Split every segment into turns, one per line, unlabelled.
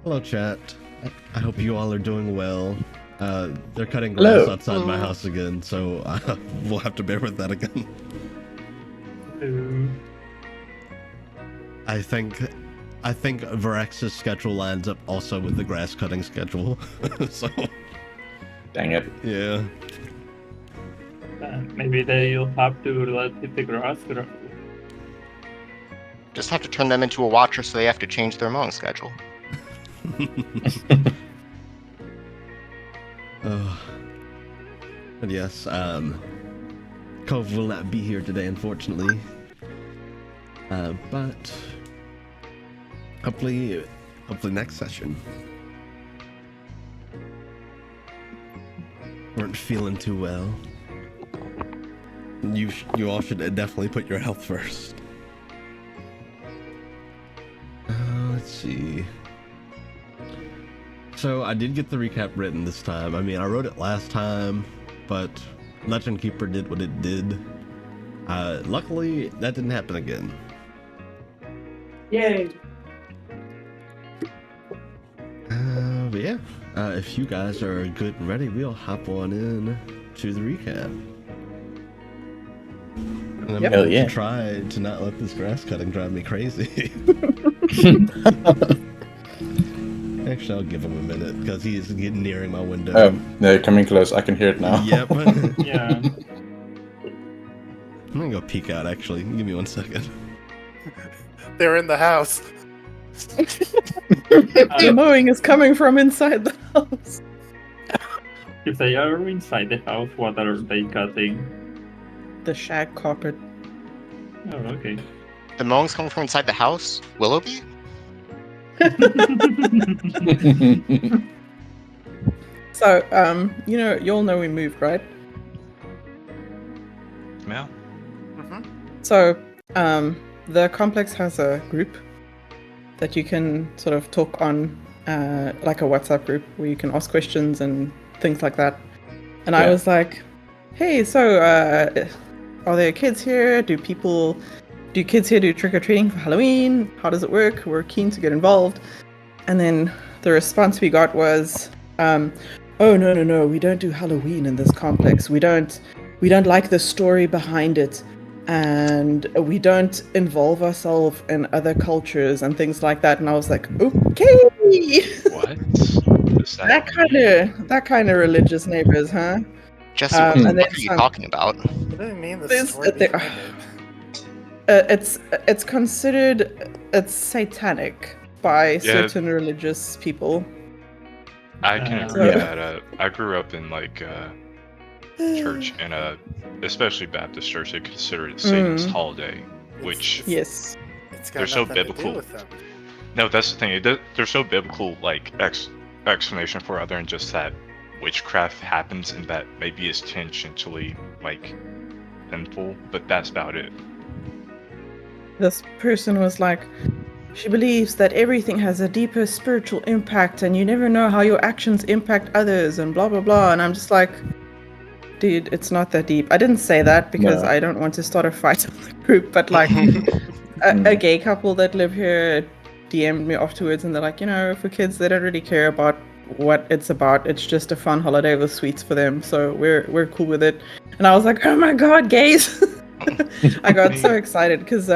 Hello, chat. I hope you all are doing well. They're cutting grass
Hello.
outside my house again, so we'll have to bear with that again. I think Varaxes' schedule lines up also with the grass cutting schedule. So
Dang it.
yeah.
Maybe they'll have to let the grass grow.
Just have to turn them into a watcher so they have to change their mowing schedule.
But yes, Cove will not be here today, unfortunately. But hopefully next session. Weren't feeling too well. You all should definitely put your health first. Let's see. So I did get the recap written this time. I mean, I wrote it last time, but Legend Keeper did what it did. Luckily, that didn't happen again.
Yay!
But yeah, if you guys are good and ready, we'll hop on in to the recap. And I'm going to try to not let this grass cutting drive me crazy. Actually, I'll give him a minute because he's getting nearing my window.
Oh, they're coming close. I can hear it now.
Yep.
Yeah.
I'm gonna go peek out, actually. Give me 1 second.
They're in the house.
The mowing is coming from inside the house.
If they are inside the house, what are they cutting?
The shag carpet.
Oh, okay.
The mowing's coming from inside the house? Willoughby?
So, you all know we moved, right?
Yeah.
Mm-hmm.
So, the complex has a group that you can sort of talk on, like a WhatsApp group where you can ask questions and things like that. And I was like, hey, so, are there kids here? Do kids here do trick-or-treating for Halloween? How does it work? We're keen to get involved. And then the response we got was, oh, no, we don't do Halloween in this complex. We don't like the story behind it. And we don't involve ourselves in other cultures and things like that. And I was like, okay.
What?
That kind of religious neighbors, huh?
Jesse, what
and
are
then
you
some-
talking about?
What do you mean the
There's-
story
there-
behind it?
It's considered satanic by certain religious people.
I can agree that. I grew up in church and especially Baptist church. They consider it Satan's holiday, which
Yes,
They're
so
so
biblical.
with them.
no, that's the thing. There's no biblical explanation for it other than just that witchcraft happens and that maybe it's tangentially sinful, but that's about it.
this person was like, she believes that everything has a deeper spiritual impact and you never know how your actions impact others and blah, blah, blah. And I'm just like, dude, it's not that deep. I didn't say that because I don't want to start a fight in the group, but a gay couple that live here DM'd me afterwards and they're like, for kids, they don't really care about what it's about. It's just a fun holiday with sweets for them. So we're cool with it. And I was like, oh my God, gays. I got so excited because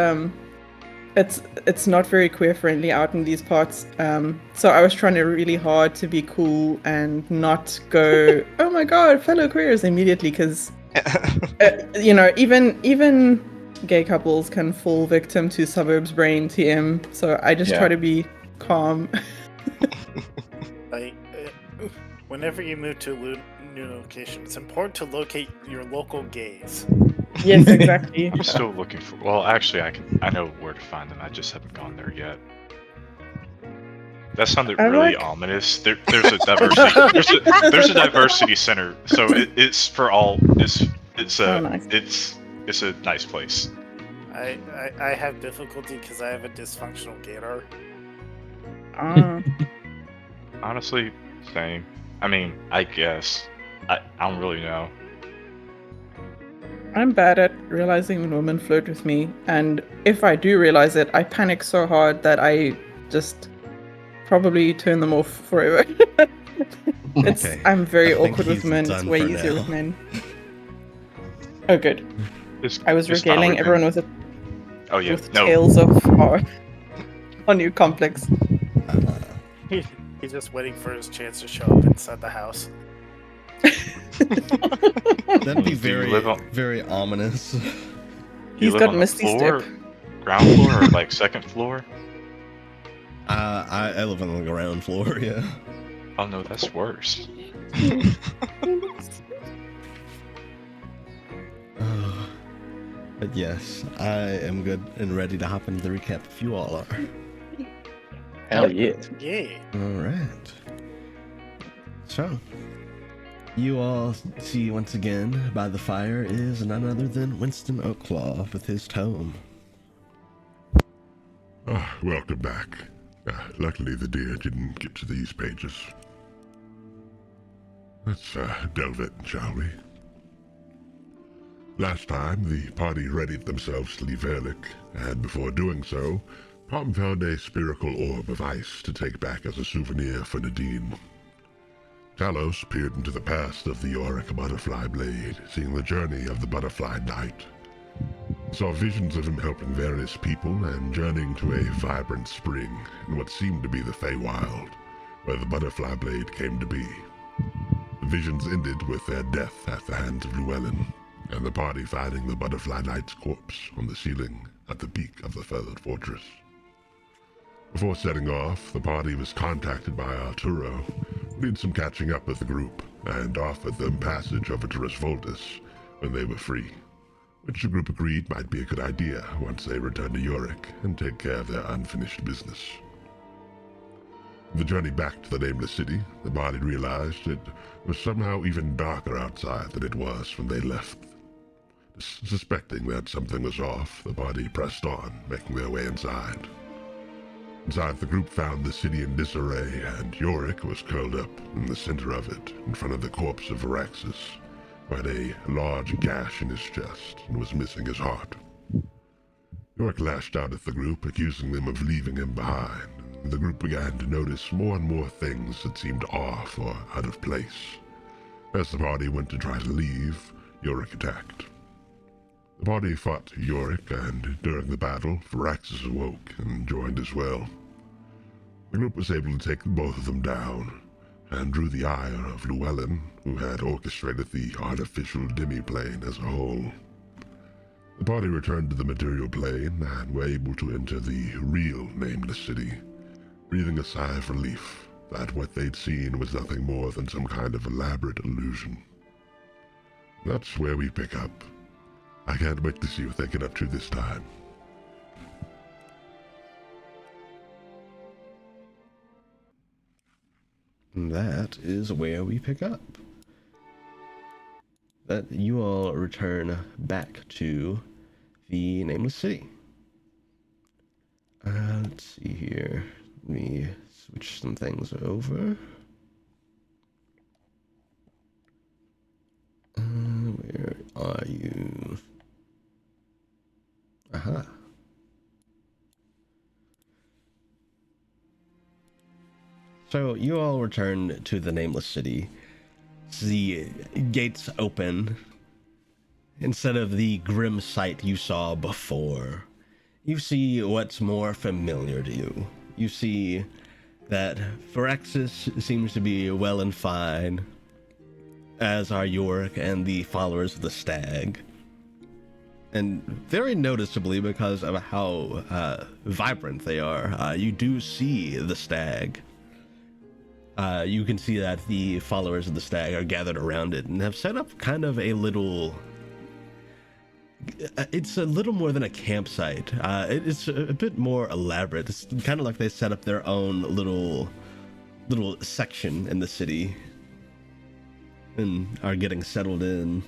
it's not very queer friendly out in these parts. So I was trying really hard to be cool and not go, oh my God, fellow queers immediately, because even gay couples can fall victim to suburbs brain TM. So I just try to be calm.
Whenever you move to a new location, it's important to locate your local gays.
Yes, exactly.
I'm still looking for. Well, actually, I know where to find them. I just haven't gone there yet. That sounded really ominous. There's a diversity. there's a diversity center, so it's for all. It's a nice place.
I have difficulty because I have a dysfunctional gaydar.
Honestly, same. I mean, I guess. I don't really know.
I'm bad at realizing when women flirt with me, and if I do realize it, I panic so hard that I just probably turn them off forever.
Okay.
I'm very
I think
awkward with
he's
men. It's
done
way
for
easier
now.
with men. Oh, good.
It's,
I was
it's not
regaling
within-
everyone with
Oh yeah,
with
no.
tales of our new complex.
He's just waiting for his chance to show up inside the house.
That'd be
Do you
very,
live on-
very ominous.
Do you
He's
live
got
on the
Misty
floor,
Step.
ground floor, or like second floor?
I live on the ground floor, yeah.
Oh no, that's worse.
But yes, I am good and ready to hop into the recap if you all are.
Hell yeah.
Yeah.
Alright. So, you all see once again by the fire is none other than Winston Oakclaw with his tome.
Welcome back. Luckily the deer didn't get to these pages. Let's delve in, shall we? Last time, the party readied themselves to leave Erlich, and before doing so, Palm found a spherical orb of ice to take back as a souvenir for Nadine. Talos peered into the past of the Yorick Butterfly Blade, seeing the journey of the Butterfly Knight. He saw visions of him helping various people and journeying to a vibrant spring in what seemed to be the Feywild, where the Butterfly Blade came to be. The visions ended with their death at the hands of Llewellyn, and the party finding the Butterfly Knight's corpse on the ceiling at the peak of the Feathered Fortress. Before setting off, the party was contacted by Arturo, who did some catching up with the group, and offered them passage over to Resvoltis when they were free, which the group agreed might be a good idea once they returned to Yorick and take care of their unfinished business. The journey back to the Nameless City, the party realized it was somehow even darker outside than it was when they left. Suspecting that something was off, the party pressed on, making their way inside. Inside, the group found the city in disarray, and Yorick was curled up in the center of it, in front of the corpse of Varaxes, who had a large gash in his chest and was missing his heart. Yorick lashed out at the group, accusing them of leaving him behind, and the group began to notice more and more things that seemed off or out of place. As the party went to try to leave, Yorick attacked. The party fought Yorick, and during the battle, Varaxes awoke and joined as well. The group was able to take both of them down, and drew the ire of Llewellyn, who had orchestrated the artificial demi-plane as a whole. The party returned to the material plane, and were able to enter the real Nameless City, breathing a sigh of relief that what they'd seen was nothing more than some kind of elaborate illusion. That's where we pick up. I can't wait to see what they get up to this time.
And that is where we pick up. That you all return back to the Nameless City. Let's see here. Let me switch some things over. Where are you? Aha. So you all return to the Nameless City. The gates open. Instead of the grim sight you saw before, you see what's more familiar to you. You see that Varaxes seems to be well and fine, as are Yorick and the followers of the Stag. And very noticeably, because of how vibrant they are, you do see the Stag. You can see that the followers of the Stag are gathered around it and have set up kind of a little... It's a little more than a campsite. It's a bit more elaborate. It's kind of like they set up their own little section in the city and are getting settled in.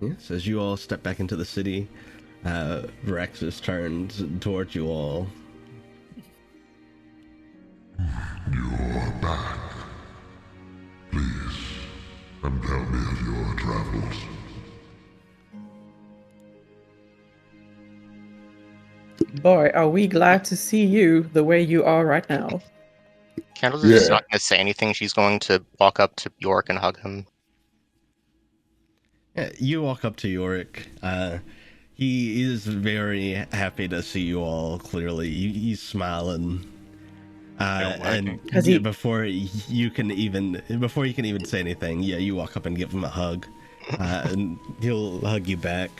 Yes, as you all step back into the city, Varaxes turns towards you all.
You're back. Please, come tell me of your travels.
Boy, are we glad to see you the way you are right now.
Candles is just
Yeah.
not going to say anything. She's going to walk up to York and hug him.
Yeah, you walk up to Yorick. He is very happy to see you all. Clearly, he's smiling. And
Has he-
before you can even say anything, yeah, you walk up and give him a hug, and he'll hug you back.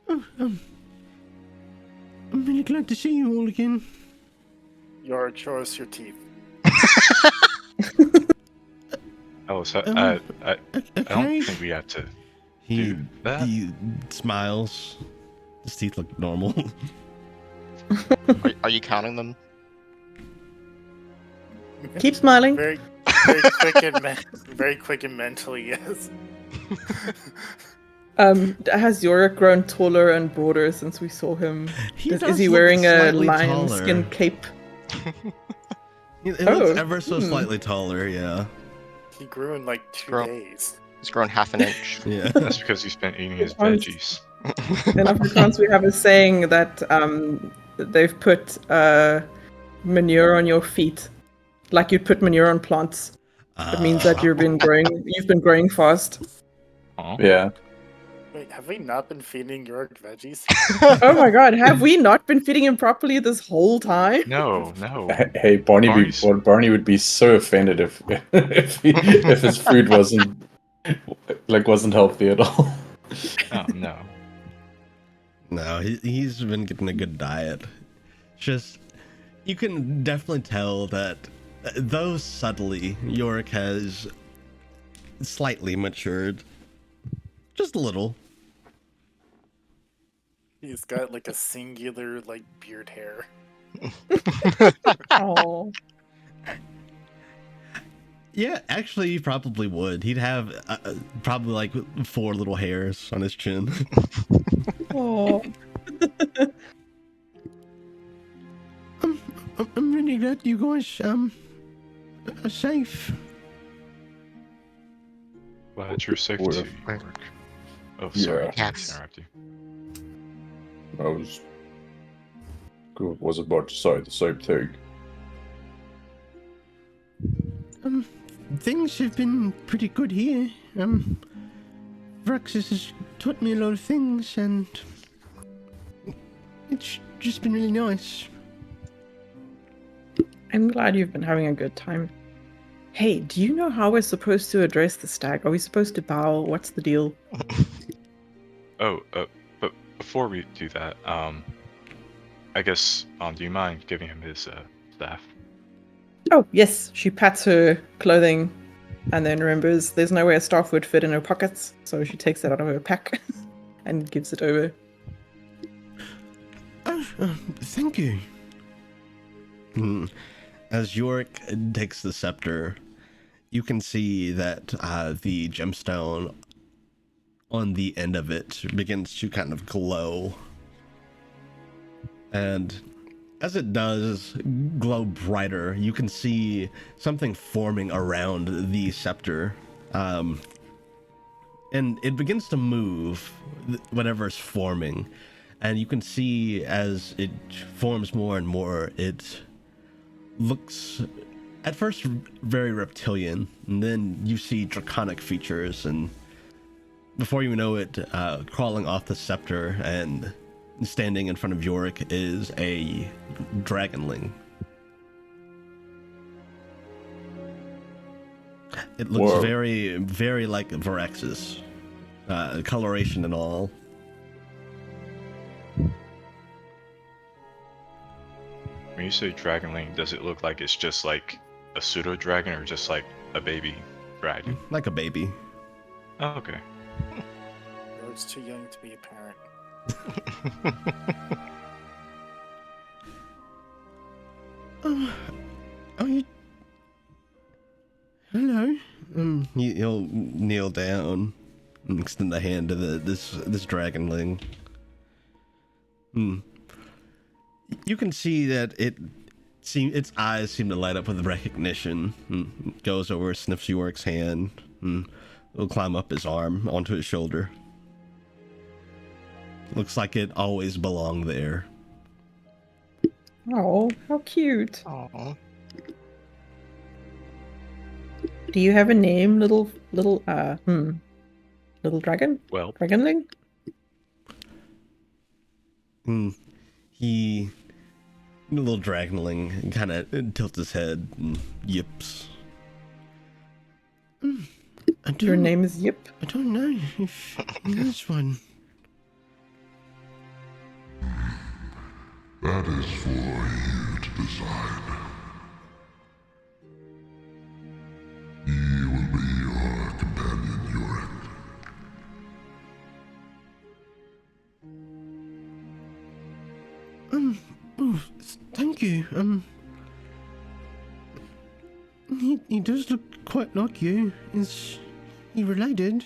Oh, I'm really glad to see you all again.
Show us your teeth.
Oh, so
Okay.
I don't think we have to
He
do that.
he smiles. His teeth look normal.
Are you counting them?
Keep smiling.
Very, very quick and very quick and mentally, yes.
Has Yorick grown taller and broader since we saw him? Is he wearing a lion skin cape?
It looks
Oh,
ever so slightly taller, yeah.
He grew in like 2
Grow-
days.
He's grown half an inch.
Yeah.
That's because he's been eating his veggies.
In Afrikaans, we have a saying that they've put manure on your feet, like you'd put manure on plants. It means that you've been growing fast.
Oh.
Yeah.
Wait, have we not been feeding York veggies?
Oh my god, have we not been feeding him properly this whole time?
No.
Hey, Barney.
Barney's-
Barney would be so offended if if his food wasn't healthy at all.
Oh no.
No, he's been getting a good diet. Just, you can definitely tell that, though subtly, Yorick has slightly matured. Just a little.
He's got like a singular like beard hair.
Oh,
Yeah, actually, he probably would. He'd have probably like 4 little hairs on his chin.
oh.
I'm really glad you guys are safe.
Glad you're safe
Or-
too, York. Oh, sorry.
Yeah.
Yes.
Interrupt you.
Was about to say the same thing.
Things have been pretty good here. Varaxes has taught me a lot of things, and it's just been really nice.
I'm glad you've been having a good time. Hey, do you know how we're supposed to address the stag? Are we supposed to bow? What's the deal?
But before we do that, I guess, do you mind giving him his staff?
Oh, yes. She pats her clothing and then remembers there's no way a staff would fit in her pockets, so she takes it out of her pack and gives it over.
Oh, thank you. As Yorick takes the scepter, you can see that the gemstone on the end of it begins to kind of glow. And as it does glow brighter, you can see something forming around the scepter. And it begins to move, whatever's forming. And you can see as it forms more and more, it looks at first very reptilian, and then you see draconic features, and before you know it, crawling off the scepter and standing in front of Yorick is a dragonling. It looks
Whoa.
very, very like Varaxes, coloration and all.
When you say dragonling, does it look like it's just like a pseudo dragon or just like a baby dragon?
Like a baby.
Oh, okay.
York's too young to be a parent.
Oh, you... Hello. He'll kneel down and extend a hand to this dragonling. You can see that its eyes seem to light up with recognition. Goes over, sniffs Yorick's hand, and will climb up his arm onto his shoulder. Looks like it always belonged there.
Oh, how cute.
Oh,
Do you have a name, little dragon?
Well,
Dragonling?
He, a little dragonling, kind of tilts his head and yips.
Your name is Yip?
I don't know if he has one.
That is for you to decide. He will be your companion, Yorick.
Oh, thank you. He does look quite like you. Is he related?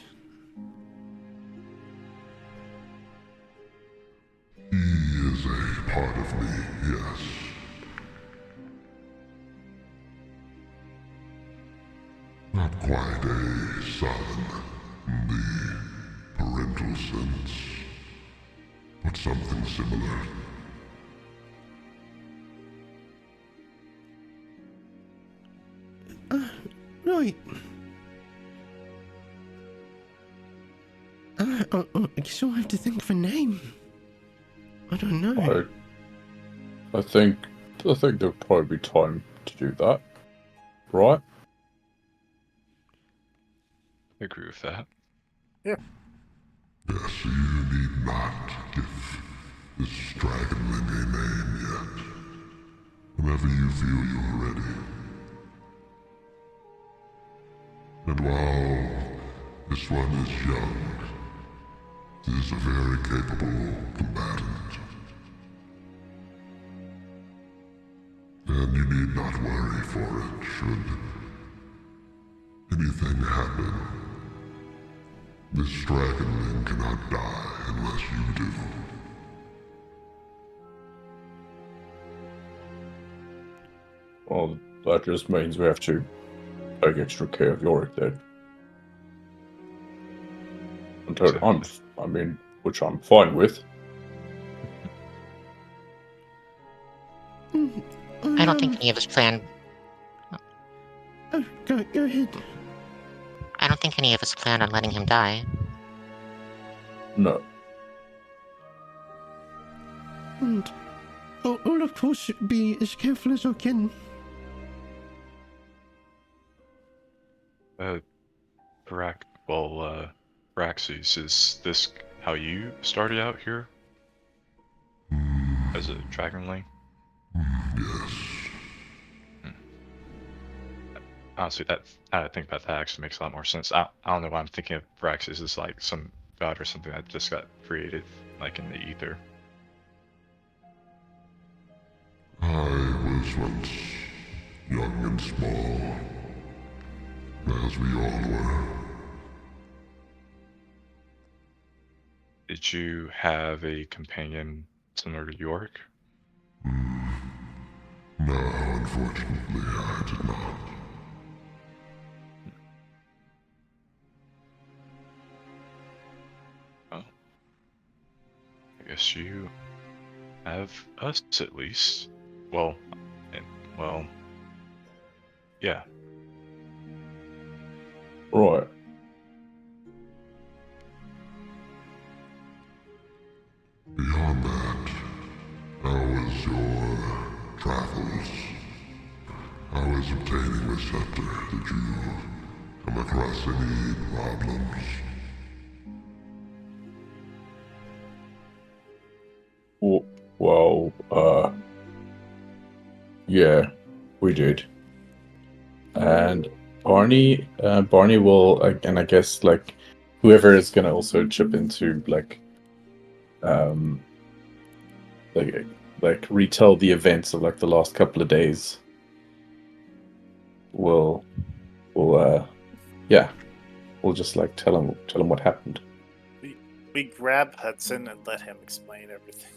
He is a part of me, yes. Not quite a son in the parental sense, but something similar.
Right. I guess I'll have to think of a name. I don't know.
I think there'll probably be time to do that, right?
I agree with that.
Yes, you need not give this dragonling a name yet. Whenever you feel you're ready. And while this one is young, he is a very capable combatant. And you need not worry for it should anything happen. This dragonling cannot die unless you do.
Well, that just means we have to take extra care of Yorick then. Which I'm fine with.
I don't think any of us plan.
Oh, go ahead.
I don't think any of us plan on letting him die.
No.
And I'll of course be as careful as I can.
Varaxes, is this how you started out here? As a dragonling?
Yes.
Honestly, I think that actually makes a lot more sense. I don't know why I'm thinking of Varaxes as like some god or something that just got created, like in the ether.
I was once young and small, as we all were.
Did you have a companion similar to Yorick?
No, unfortunately, I did not.
Oh. I guess you have us at least. Well, yeah.
Right.
Beyond that, how was your travels? How is obtaining the scepter? Did you come across any problems?
Well, yeah, we did. And Barney will, and I guess like whoever is gonna also chip into like retell the events of like the last couple of days. We'll just like tell him what happened.
We grab Hudson and let him explain everything.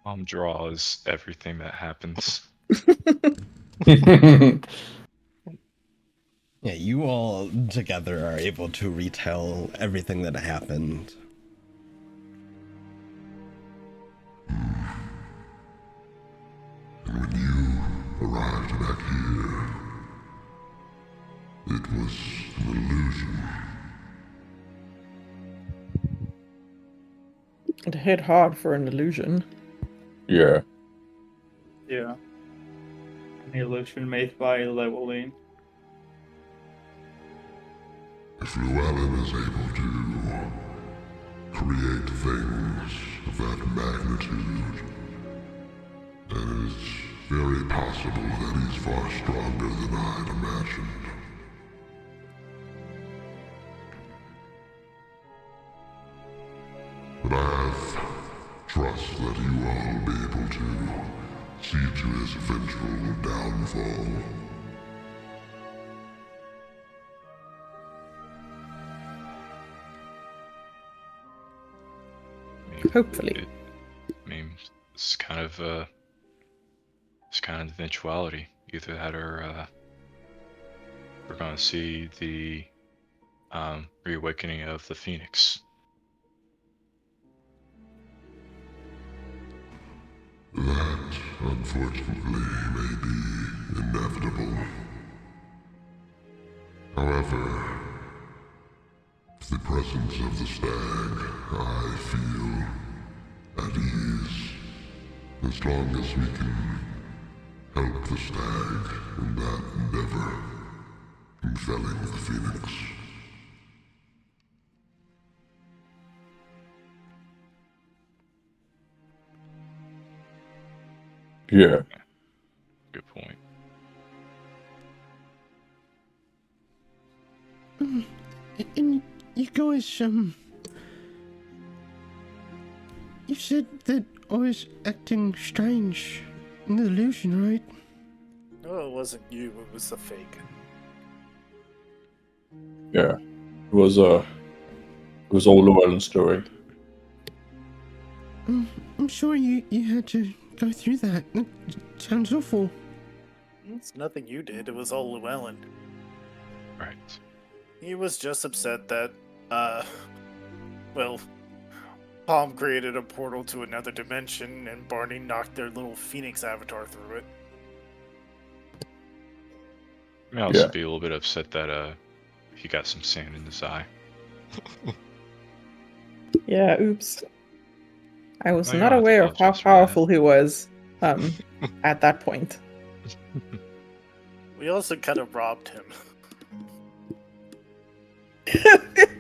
Mom draws everything that happens.
Yeah, you all together are able to retell everything that happened.
And when you arrived back here, it was an illusion.
It hit hard for an illusion.
Yeah.
Yeah. An illusion made by leveling.
If Llewellyn is able to create things of that magnitude, then it's very possible that he's far stronger than I'd imagined. But I have trust that you all will be able to see to his eventual downfall.
Hopefully.
I mean, it's kind of an eventuality. Either that or we're going to see the reawakening of the Phoenix.
That, unfortunately, may be inevitable. However, with the presence of the stag, I feel at ease. As long as we can help the stag in that endeavor in felling the Phoenix.
Yeah.
Good point.
And you guys, you said that I was acting strange in the illusion, right?
No, it wasn't you. It was the fake.
Yeah. It was all Llewellyn's story.
I'm sorry you had to go through that. That sounds awful.
It's nothing you did. It was all Llewellyn.
Right.
He was just upset that, well, Palm created a portal to another dimension and Barney knocked their little Phoenix avatar through it.
I may also
Yeah.
be a little bit upset that he got some sand in his eye.
Yeah, oops. I was
Oh, you
not
don't have to
aware of how
apologize for that.
powerful he was at that point.
We also kind of robbed him.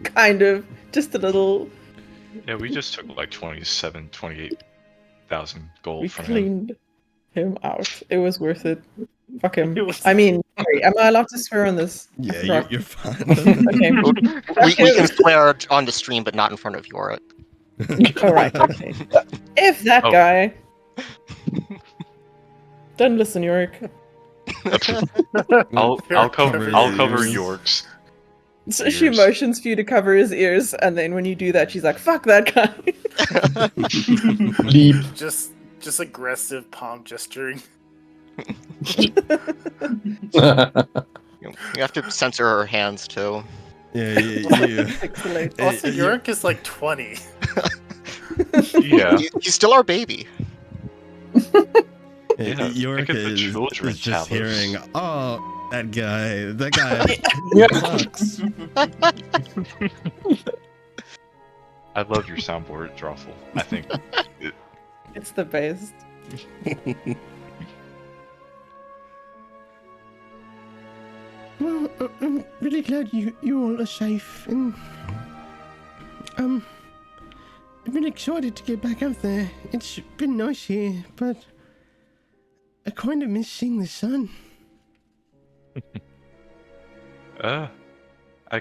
Kind of. Just a little.
Yeah, we just took like 28,000 gold
We
from him.
cleaned him out. It was worth it. Fuck him.
It was-
I mean, sorry, am I allowed to swear on this? I
Yeah,
forgot.
you're fine.
Okay.
We can swear on the stream, but not in front of Yorick.
Alright, okay. If that
Oh.
guy. Don't listen, Yorick.
I'll cover
ears.
York's.
So she
Ears.
motions for you to cover his ears, and then when you do that, she's like, fuck that guy.
Leap.
Just aggressive palm gesturing.
You have to censor her hands too.
Yeah, you.
Pixelate.
Also,
you-
Yorick is like 20.
Yeah.
He's still our baby.
Yeah,
Yorick
think of the
is
children,
just
Talos.
hearing, oh, that guy sucks.
I love your soundboard, Drawful. I think
It's the best.
Well, I'm really glad you all are safe, and I'm really excited to get back up there. It's been nice here, but I kind of miss seeing the sun.
I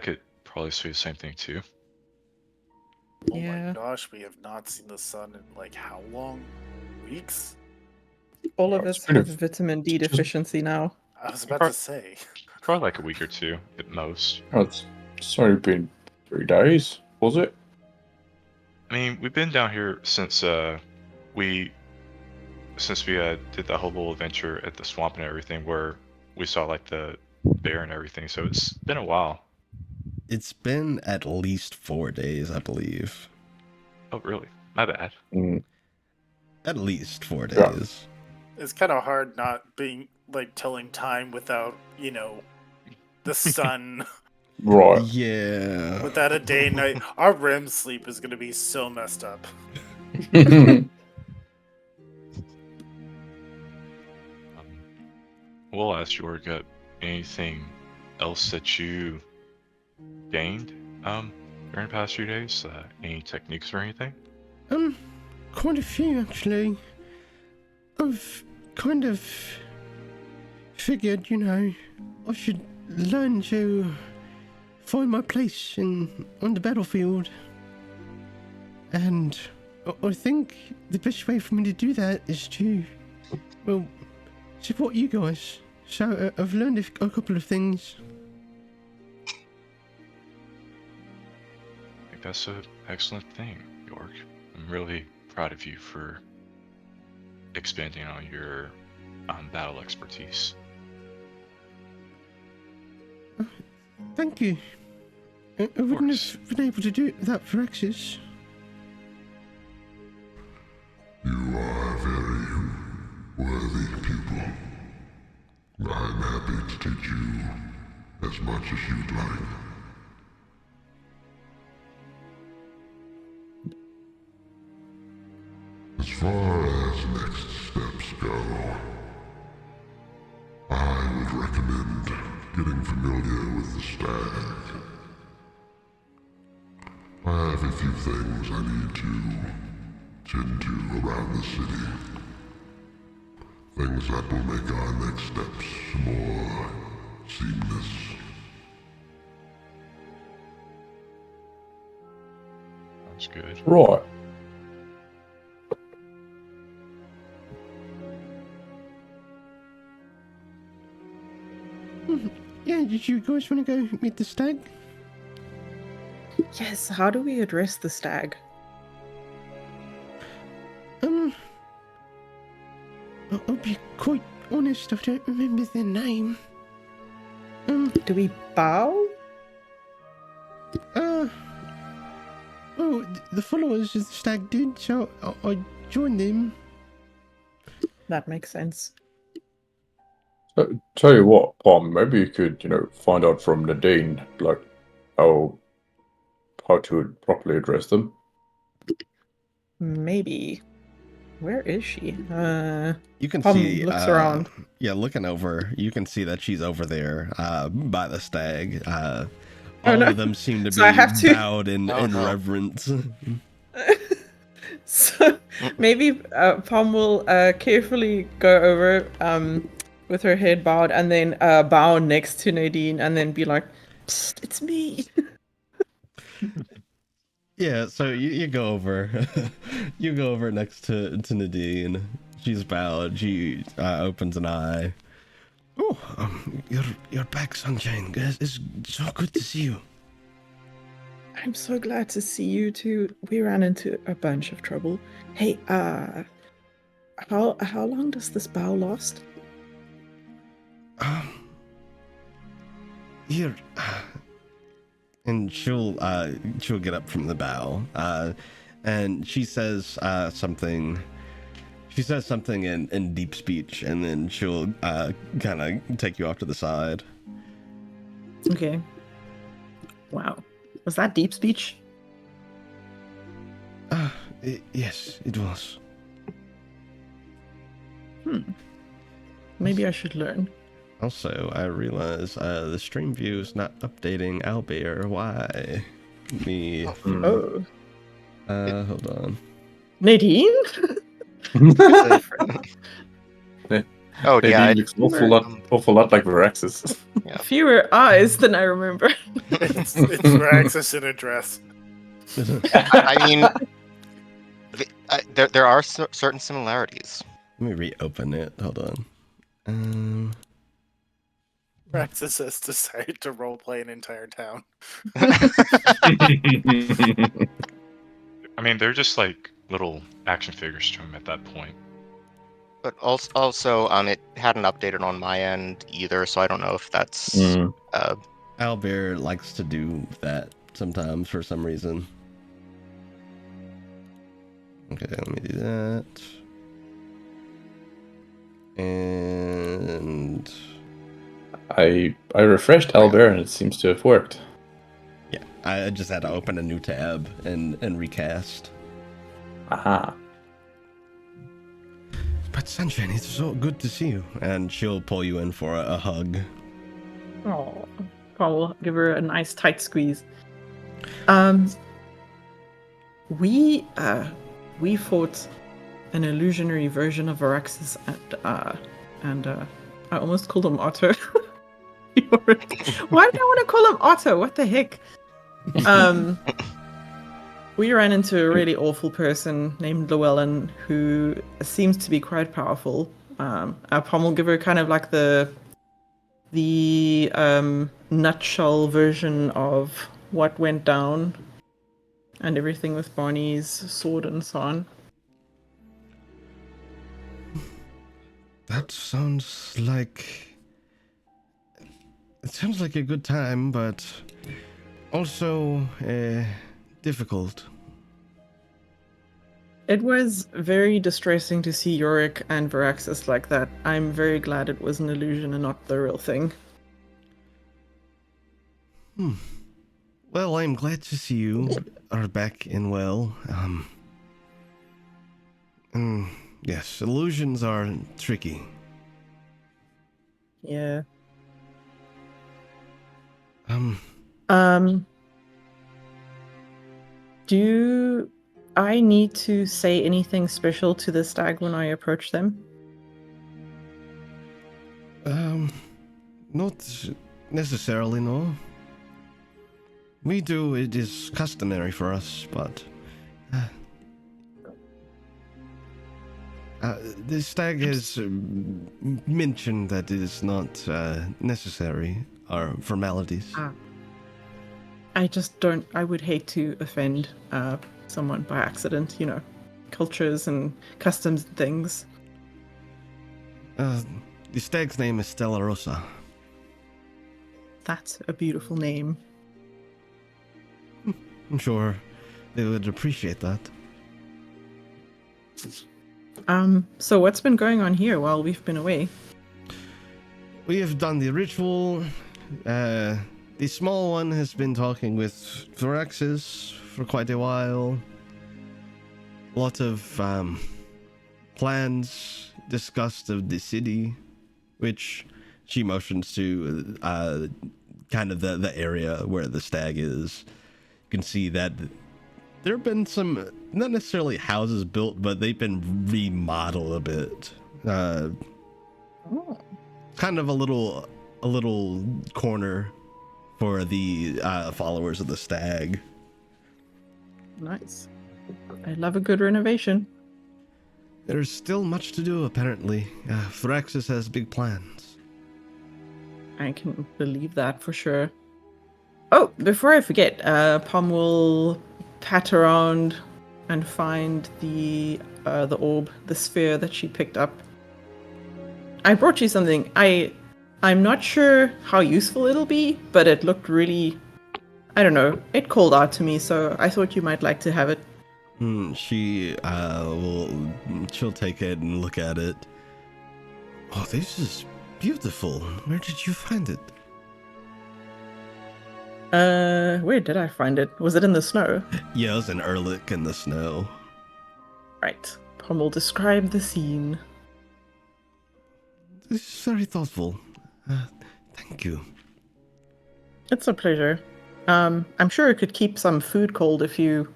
could probably say the same thing too.
Oh
Yeah.
my gosh, we have not seen the sun in like how long? Weeks?
All of
It's
us
been a-
have vitamin D deficiency now.
I was about to say.
Probably like a week or two at most.
Oh, it's only been 3 days, was it?
I mean, we've been down here since we did that whole little adventure at the swamp and everything, where we saw like the bear and everything, so it's been a while.
It's been at least 4 days, I believe.
Oh, really? My bad.
Mm.
At least 4
Yeah.
days.
It's kind of hard not being like telling time without, the sun,
Right.
Yeah.
without a day and night. Our REM sleep is gonna be so messed up.
We'll ask Yorga anything else that you gained during the past few days. Any techniques or anything?
Quite a few actually. I've kind of figured, I should learn to find my place on the battlefield. And I think the best way for me to do that is to, well, support you guys. So I've learned a couple of things.
I think that's an excellent thing, York. I'm really proud of you for expanding on your battle expertise.
Thank you. I wouldn't have been able to do it without Varaxes.
You are very worthy pupil. I'm happy to teach you as much as you'd like. As far as next steps go, I would recommend getting familiar with the stag. I have a few things I need to tend to around the city. Things that will make our next steps more seamless.
Sounds good.
Right.
Yeah, did you guys want to go meet the stag?
Yes, how do we address the stag?
I'll be quite honest, I don't remember their name.
Do we bow?
The followers of the stag did, so I joined them.
That makes sense.
Tell you what, Palm, maybe you could, find out from Nadine, like, how to properly address them.
Maybe. Where is she?
You can
Palm
see.
looks around.
Yeah, looking over, you can see that she's over there, by the stag. All
no.
of them seem to be
So I have to-
bowed in reverence.
So maybe Palm will carefully go over with her head bowed and then bow next to Nadine and then be like, "Psst, it's me."
Yeah, so you go over, you go over next to Nadine. She's bowed. She opens an eye. Oh, you're back, Sunshine. It's so good to see you.
I'm so glad to see you too. We ran into a bunch of trouble. Hey, how long does this bow last?
Here, and she'll get up from the bow, and she says something. She says something in deep speech, and then she'll kind of take you off to the side.
Okay. Wow. Was that deep speech?
Yes, it was.
Maybe I should learn.
Also, I realize the stream view is not updating Albert. Why? Me.
Oh.
Hold on.
Nadine?
Oh, yeah.
Nadine looks awful lot like Varaxes.
Fewer eyes than I remember.
It's Varaxes in a dress.
I mean, there are certain similarities.
Let me reopen it. Hold on.
Varaxes has decided to roleplay an entire town.
I mean, they're just like little action figures to him at that point.
But also, it hadn't updated on my end either, so I don't know if that's
Mm.
Albert likes to do that sometimes for some reason. Okay, let me do that. And
I refreshed Albert and it seems to have worked.
yeah, I just had to open a new tab and recast.
Aha.
But Sunshine, it's so good to see you. And she'll pull you in for a hug.
Oh, Paul will give her a nice tight squeeze. We fought an illusionary version of Varaxes, and I almost called him Otto. Why did I want to call him Otto? What the heck? We ran into a really awful person named Llewellyn who seems to be quite powerful. Pom will give her kind of like the nutshell version of what went down and everything with Barney's sword and so on.
That sounds like... It sounds like a good time, but also difficult.
It was very distressing to see Yorick and Varaxes like that. I'm very glad it was an illusion and not the real thing.
Well, I'm glad to see you are back and well. Yes, illusions are tricky.
Yeah. Do I need to say anything special to the stag when I approach them?
Not necessarily, no. We do, it is customary for us, but... the stag has mentioned that it is not necessary, our formalities.
I would hate to offend someone by accident, you know, cultures and customs and things.
The stag's name is Stella Rosa.
That's a beautiful name.
I'm sure they would appreciate that.
So what's been going on here while we've been away?
We have done the ritual. The small one has been talking with Varaxes for quite a while. A lot of plans discussed of the city, which she motions to kind of the area where the stag is. You can see that there have been some, not necessarily houses built, but they've been remodeled a bit. Kind of a little corner for the followers of the stag.
Nice. I love a good renovation.
There's still much to do, apparently. Varaxes has big plans.
I can believe that for sure. Oh, before I forget, Pom will pat around and find the orb, the sphere that she picked up. I brought you something. I'm not sure how useful it'll be, but it looked really, I don't know, it called out to me, so I thought you might like to have it.
She'll take it and look at it. Oh, this is beautiful. Where did you find it?
Where did I find it? Was it in the snow?
Yeah, it was an Ehrlich in the snow.
Right. Pom will describe the scene.
This is very thoughtful. Thank you.
It's a pleasure. I'm sure it could keep some food cold if you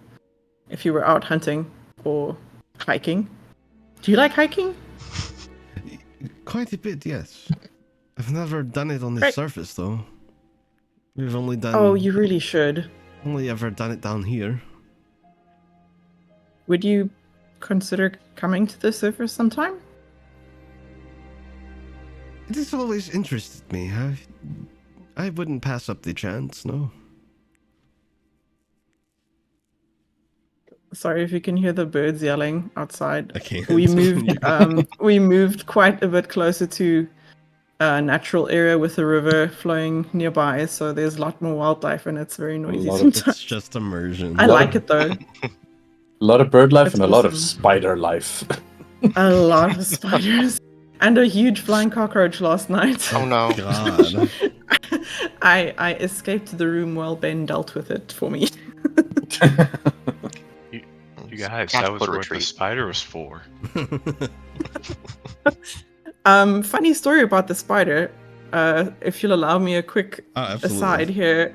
were out hunting or hiking. Do you like hiking?
Quite a bit, yes. I've never done it on the surface, though. We've only done...
Oh, you really should.
Only ever done it down here.
Would you consider coming to the surface sometime?
It has always interested me. I wouldn't pass up the chance, no.
Sorry if you can hear the birds yelling outside.
I can't.
We moved quite a bit closer to a natural area with a river flowing nearby, so there's a lot more wildlife and it's very noisy
lot of-
It's
sometimes.
just immersion.
I
lot
like
of-
it though.
A lot of bird life
It's
and a lot of
awesome.
spider life.
A lot of spiders. And a huge flying cockroach last night.
Oh no.
God.
I escaped the room while Ben dealt with it for me.
You guys,
Can't
that was
put
what the
retreat.
spider was for.
Funny story about the spider. If you'll allow me a quick
Absolutely.
aside here.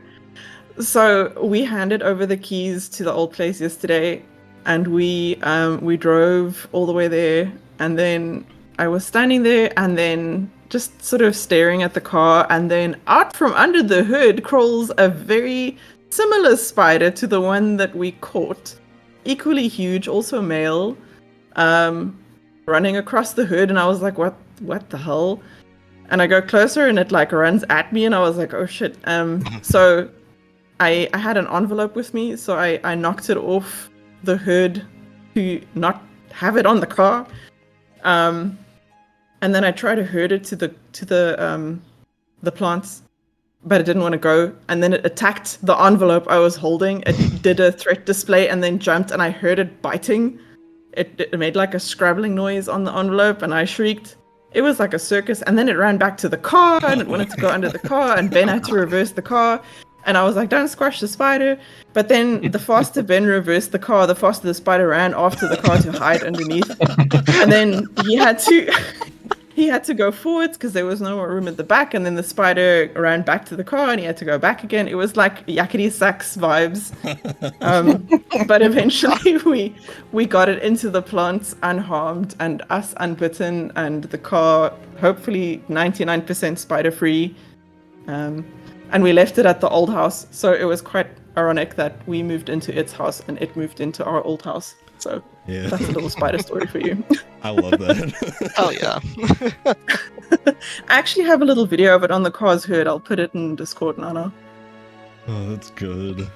So we handed over the keys to the old place yesterday, and we drove all the way there, and then I was standing there, and then just sort of staring at the car, and then out from under the hood crawls a very similar spider to the one that we caught, equally huge, also male, running across the hood, and I was like, what the hell? And I go closer, and it like runs at me, and I was like, oh shit. So I had an envelope with me, so I knocked it off the hood to not have it on the car. And then I tried to herd it to the plants, but it didn't want to go. And then it attacked the envelope I was holding. It did a threat display and then jumped, and I heard it biting. It made like a scrabbling noise on the envelope, and I shrieked. It was like a circus, and then it ran back to the car, and it wanted to go under the car, and Ben had to reverse the car. And I was like, don't squash the spider. But then the faster Ben reversed the car, the faster the spider ran after the car to hide underneath. And then he had to go forwards because there was no more room at the back. And then the spider ran back to the car and he had to go back again. It was like yakety sax vibes. But eventually we got it into the plants unharmed and us unbitten, and the car hopefully 99% spider free. And we left it at the old house, so it was quite ironic that we moved into its house and it moved into our old house. So
Yeah.
that's a little spider story for you.
I love that.
Hell yeah.
I actually have a little video of it on the car's hood. I'll put it in Discord, Nana.
Oh, that's good.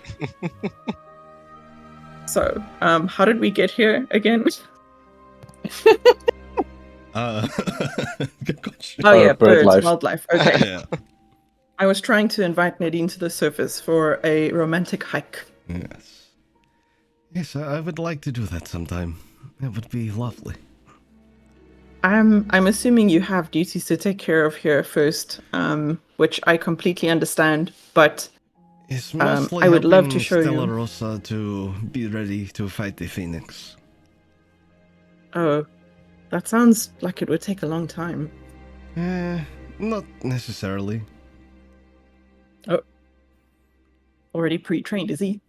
So, how did we get here again?
Good question.
Oh yeah,
bird
birds,
life.
wildlife. Okay.
Yeah.
I was trying to invite Nadine to the surface for a romantic hike.
Yes. Yes, I would like to do that sometime. That would be lovely.
I'm assuming you have duties to take care of here first, which I completely understand, but
It's mostly
I would love to
helping
show
Stella
you.
Rosa to be ready to fight the Phoenix.
Oh, that sounds like it would take a long time.
Not necessarily.
Already pre-trained, is he?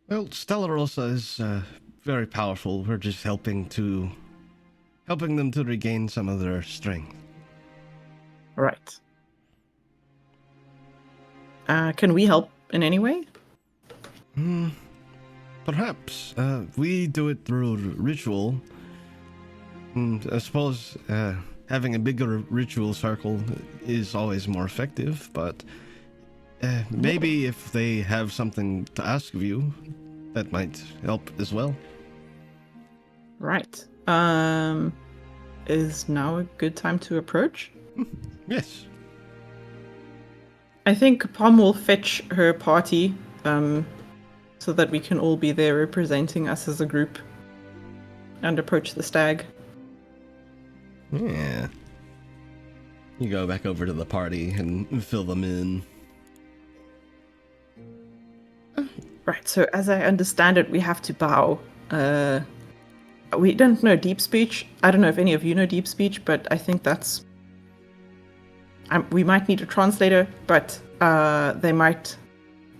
Well, Stella Rosa is very powerful. We're just helping them to regain some of their strength.
Right. Can we help in any way?
Perhaps. We do it through ritual. I suppose having a bigger ritual circle is always more effective, but maybe if they have something to ask of you, that might help as well.
Right. Is now a good time to approach?
Yes.
I think Pom will fetch her party, so that we can all be there representing us as a group and approach the stag.
Yeah. You go back over to the party and fill them in.
Right, so as I understand it, we have to bow. We don't know deep speech. I don't know if any of you know deep speech, but I think that's... we might need a translator, but they might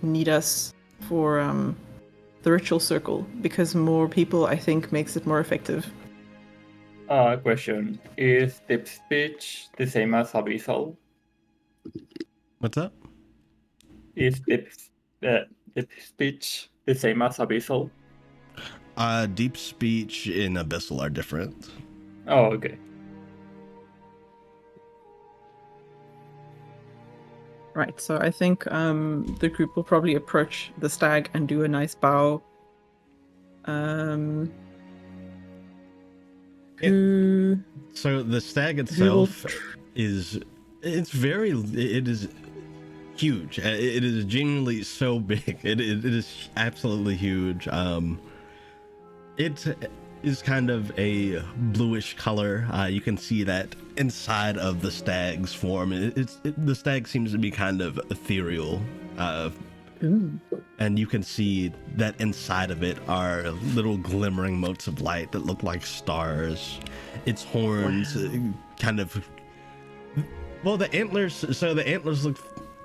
need us for the ritual circle, because more people, I think, makes it more effective.
Question. Is deep speech the same as abyssal?
What's up?
Is deep speech the same as abyssal?
Deep speech and abyssal are different.
Oh, okay.
Right, so I think the group will probably approach the stag and do a nice bow. Um,
Yeah.
who
So the stag
who will
itself is it is huge. It is genuinely so big. It is absolutely huge. It is kind of a bluish color. You can see that inside of the stag's form. The stag seems to be kind of ethereal.
Ooh.
And you can see that inside of it are little glimmering motes of light that look like stars. Its horns kind of, well, the antlers look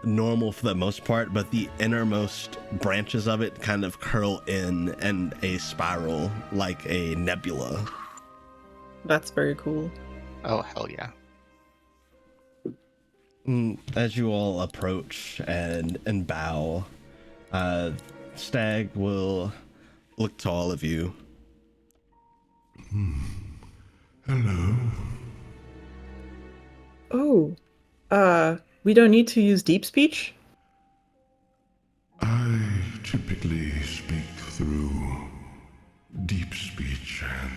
normal for the most part, but the innermost branches of it kind of curl in a spiral like a nebula.
That's very cool.
Oh, hell yeah.
As you all approach and bow, Stag will look to all of you.
Hello.
Oh, we don't need to use deep speech?
I typically speak through deep speech and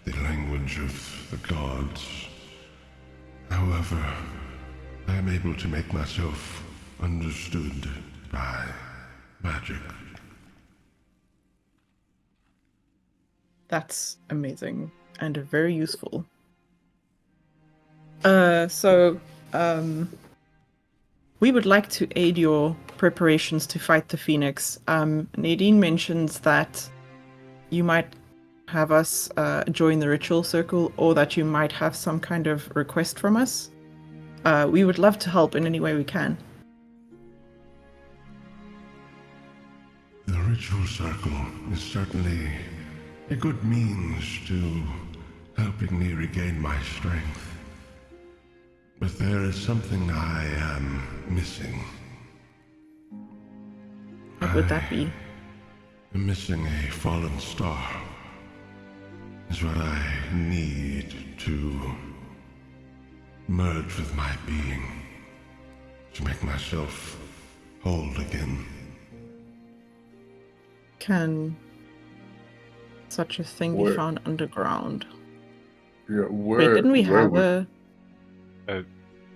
the language of the gods. However, I am able to make myself understood by magic.
That's amazing and very useful. So, we would like to aid your preparations to fight the Phoenix. Nadine mentions that you might have us join the ritual circle, or that you might have some kind of request from us. We would love to help in any way we can.
The ritual circle is certainly a good means to helping me regain my strength. But there is something I am missing.
What would that be?
I'm missing a fallen star. Is what I need to merge with my being to make myself whole again.
Can such a thing be
Where-
found underground?
Yeah,
Wait, didn't we have
would-
a...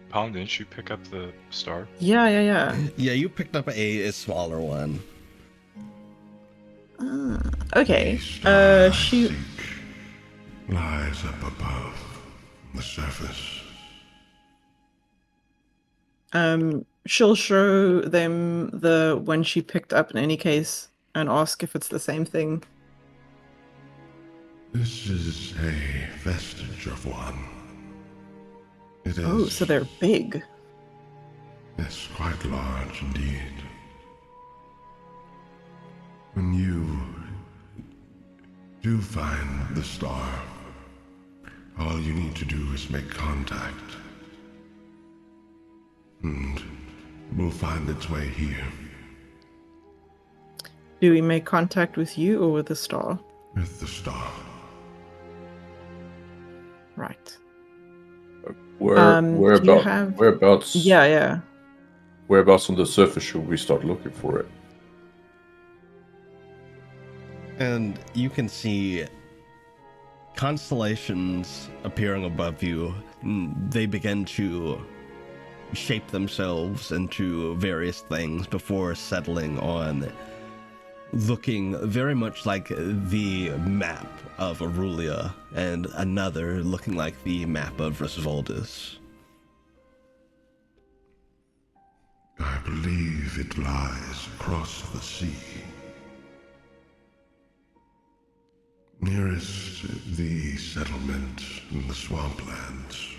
Palm, didn't you pick up the star?
Yeah.
Yeah, you picked up a smaller one.
Okay.
The star I
She...
seek lies up above the surface.
She'll show them the one she picked up in any case and ask if it's the same thing.
This is a vestige of one. It is,
Oh, so they're big.
yes, quite large indeed. When you do find the star, all you need to do is make contact. And we'll find its way here,
Do we make contact with you or with the star?
with the star.
Right.
Where,
do you have...
whereabouts?
Yeah.
Whereabouts on the surface should we start looking for it?
And you can see constellations appearing above you. They begin to shape themselves into various things before settling on looking very much like the map of Aurelia, and another looking like the map of Risvoldis.
I believe it lies across the sea. Nearest the settlement in the swamplands.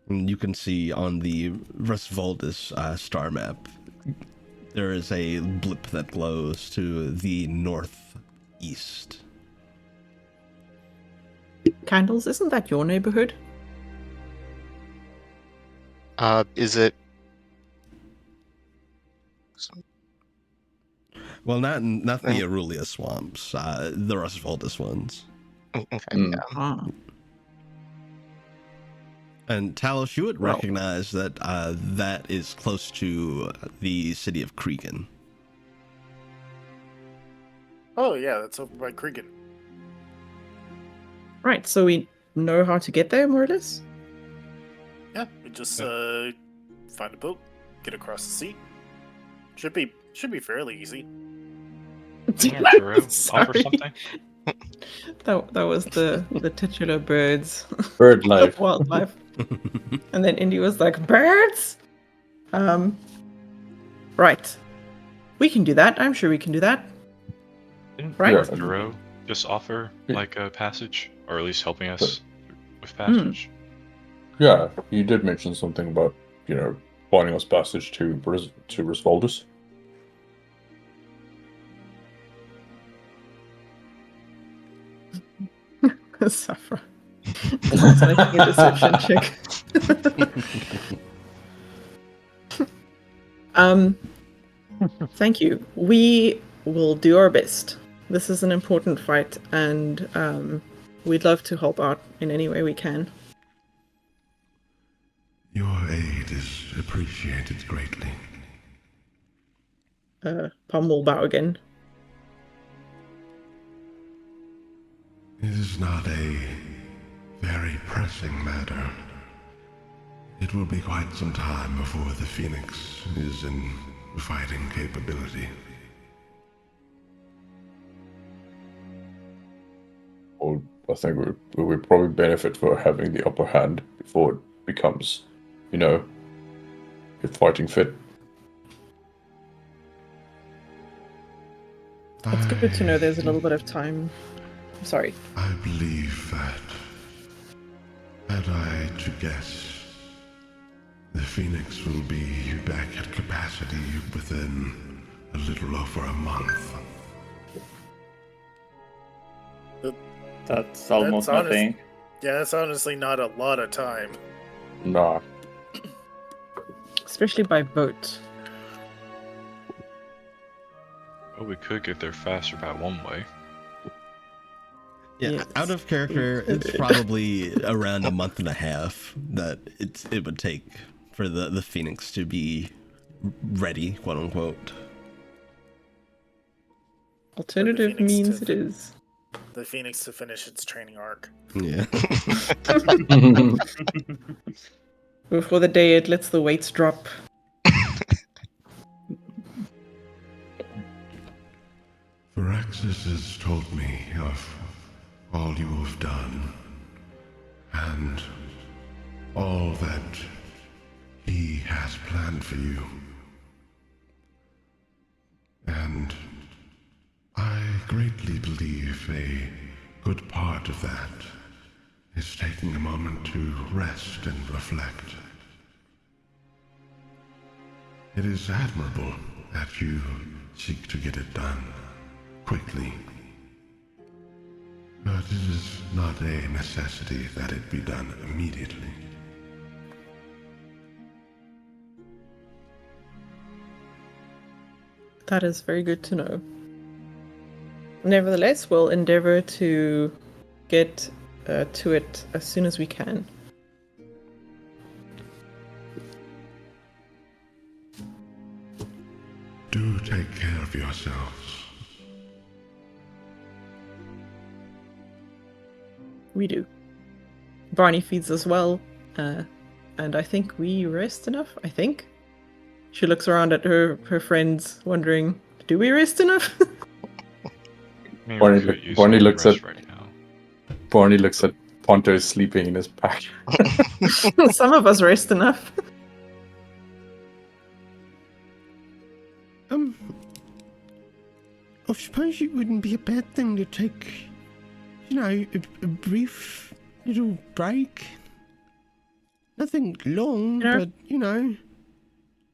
And you can see on the Risvoldis star map, there is a blip that glows to the northeast.
Candles, isn't that your neighborhood?
Is it?
Well, not the Aurelia swamps, the Risvoldis ones.
Okay,
Mm.
yeah.
Ah.
And Talos, you would
Well-
recognize that that is close to the city of Cregan.
Oh yeah, that's over by Cregan.
Right, so we know how to get there, more or less?
Yeah, we just find a boat, get across the sea. Should be fairly easy.
Drew, offer
Sorry.
something?
That was the titular birds.
Bird life.
Wildlife. And then Indy was like, birds? Right. We can do that. I'm sure we can do that.
Didn't
Right?
Yeah.
Drew just offer like a passage, or at least helping us with
Hmm.
passage?
Yeah, you did mention something about, finding us passage to Risvoldus.
Saffron. It's making a deception check. Thank you. We will do our best. This is an important fight, and we'd love to help out in any way we can.
Your aid is appreciated greatly.
Palm will bow again.
It is not a very pressing matter. It will be quite some time before the Phoenix is in fighting capability.
Well, I think we would probably benefit for having the upper hand before it becomes, fighting fit.
It's good to know there's a little bit of time. I'm sorry.
I believe that, had I to guess, the Phoenix will be back at capacity within a little over a month.
That's almost
That's honest-
nothing.
Yeah, that's honestly not a lot of time.
Nah.
Especially by boat.
Well, we could get there faster by one way.
Yeah,
Yes,
out of character,
we
it's
could.
probably around a month and a half that it would take for the Phoenix to be ready, quote unquote.
Alternative
Phoenix
means
to-
it is.
The Phoenix to finish its training arc.
Yeah.
Before the day it lets the weights drop.
Varaxes has told me of all you have done, and all that he has planned for you. And I greatly believe a good part of that is taking a moment to rest and reflect. It is admirable that you seek to get it done quickly. But it is not a necessity that it be done immediately.
That is very good to know. Nevertheless, we'll endeavor to get to it as soon as we can.
Do take care of yourselves.
We do. Barney feeds us well, and I think we rest enough. I think. She looks around at her friends, wondering, "Do we rest enough?"
I mean,
Barney
we could
look-
use
Barney
some
looks
rest
at-
right now.
Barney looks at Ponto sleeping in his pack.
Some of us rest enough.
I suppose it wouldn't be a bad thing to take, a brief little break. Nothing long,
Yeah.
but,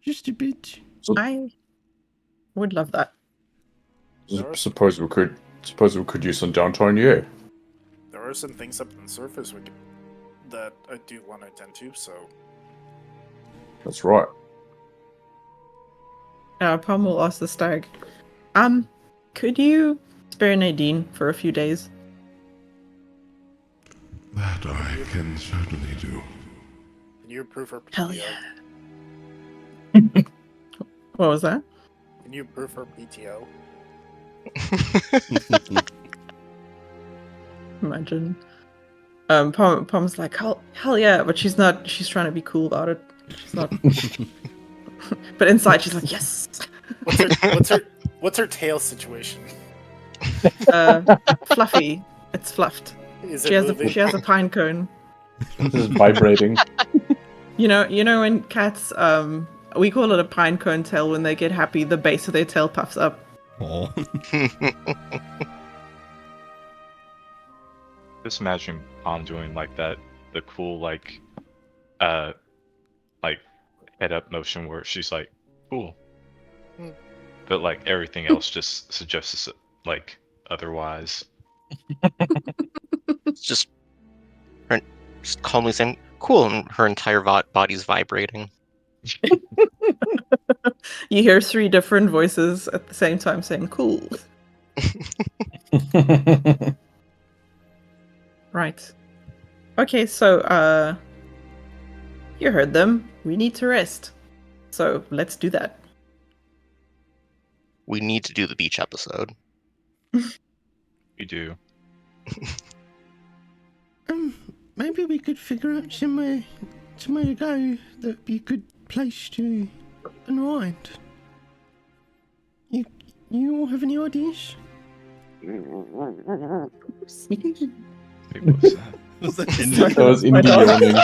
just a bit.
I would love that.
Suppose we could use some downtime, yeah.
There are some things up on the surface that I do want to attend to, so
That's right.
Palm will ask the stag. Could you spare Nadine for a few days?
That I can certainly do.
can you approve her PTO?
Hell yeah. What was that?
Can you approve her PTO?
Imagine. Pom's like, hell yeah, but she's not. She's trying to be cool about it. She's not. But inside, she's like, yes.
What's her tail situation?
Fluffy. It's fluffed.
Is
She
it
has
moving?
she has a pine cone.
This is vibrating.
You know when cats we call it a pine cone tail when they get happy, the base of their tail puffs up.
Oh.
Just imagine Palm doing like that, the cool like head up motion where she's like, cool.
Hmm.
But like everything else just suggests like otherwise.
It's just her just calmly saying, cool, and her entire body's vibrating.
You hear 3 different voices at the same time saying cool. Right. Okay, so you heard them. We need to rest. So let's do that.
We need to do the beach episode.
We do.
Maybe we could figure out somewhere to go that'd be a good place to unwind. You all have any ideas?
Wait, what was that?
Was that
That was Indy yawning.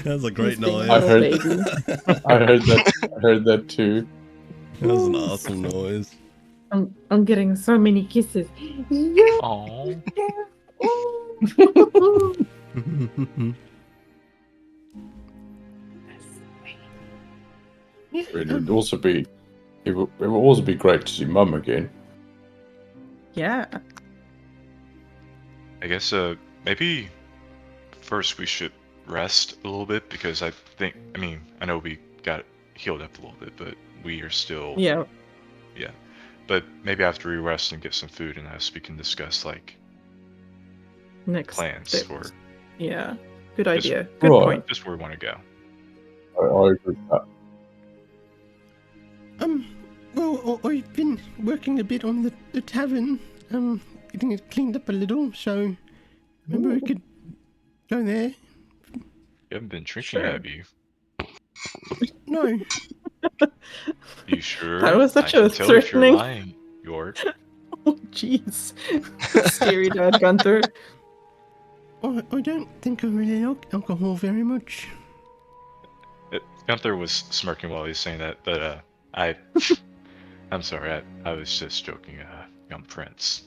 That was a great
He's being
noise.
a
I
little
heard-
baby.
I heard that too.
That was an awesome noise.
I'm getting so many kisses.
Aww.
It would also be great to see Mum again.
Yeah.
I guess maybe first we should rest a little bit because I know we got healed up a little bit, but we are still
Yeah.
But maybe after we rest and get some food and us, we can discuss like
Next
plans
steps.
for
Yeah. Good
Just-
idea. Good
Right.
point.
just where we want to go.
I agree with that.
Well, I've been working a bit on the tavern, getting it cleaned up a little, so maybe we could go there.
You haven't been drinking,
Sure.
have you?
No,
You sure?
That was such
I can
a
tell if you're
threatening-
lying, York.
Oh, jeez. Scary Dad Gunther.
I don't think I really like alcohol very much.
Gunther was smirking while he was saying that, but I'm sorry, I was just joking, young prince.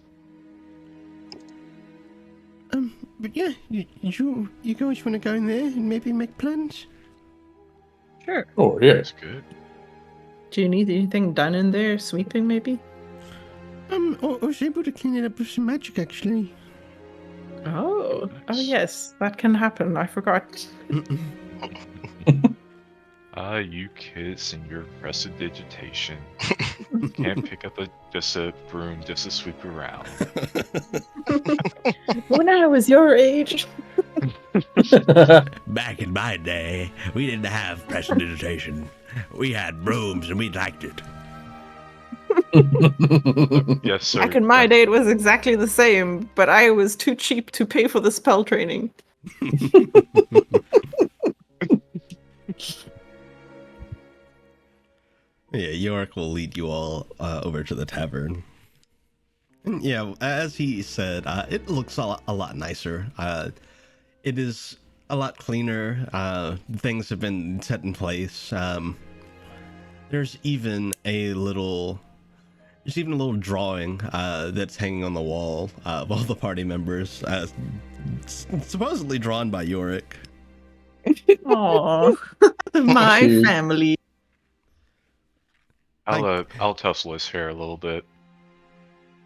But yeah, you guys want to go in there and maybe make plans?
Sure.
Oh yeah.
That's good.
Do you need anything done in there? Sweeping, maybe?
I was able to clean it up with some magic, actually.
Oh. Oh,
Nice.
yes. That can happen. I forgot.
You kids and your prestidigitation. Can't pick up just a broom just to sweep around.
When I was your age.
Back in my day, we didn't have prestidigitation. We had brooms and we liked it.
Yes, sir.
Back in my day, it was exactly the same, but I was too cheap to pay for the spell training.
Yeah, York will lead you all over to the tavern. And yeah, as he said, it looks a lot nicer. It is a lot cleaner. Things have been set in place. There's even a little drawing that's hanging on the wall of all the party members, supposedly drawn by Yorick.
Aww. My
Cute.
family.
I'll tussle his hair a little bit.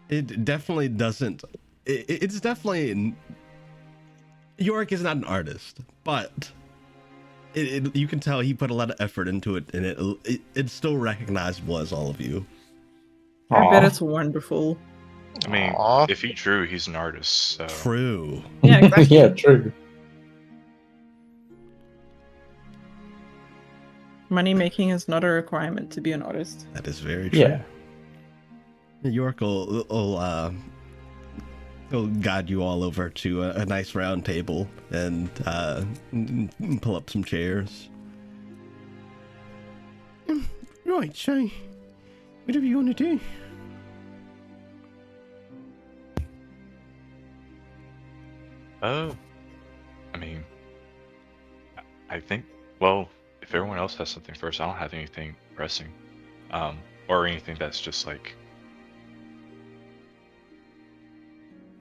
It definitely doesn't. It's definitely. Yorick is not an artist, but you can tell he put a lot of effort into it, and it's still recognizable as all of you.
I bet
Aw.
it's wonderful.
I mean,
Aw.
if he drew, he's an artist, so
True.
Yeah, exactly.
Yeah, true.
Money making is not a requirement to be an artist.
That is very true.
Yeah.
York will guide you all over to a nice round table and pull up some chairs. Right, so whatever you want to do.
I mean, I think, well, if everyone else has something first, I don't have anything pressing, or anything that's just like,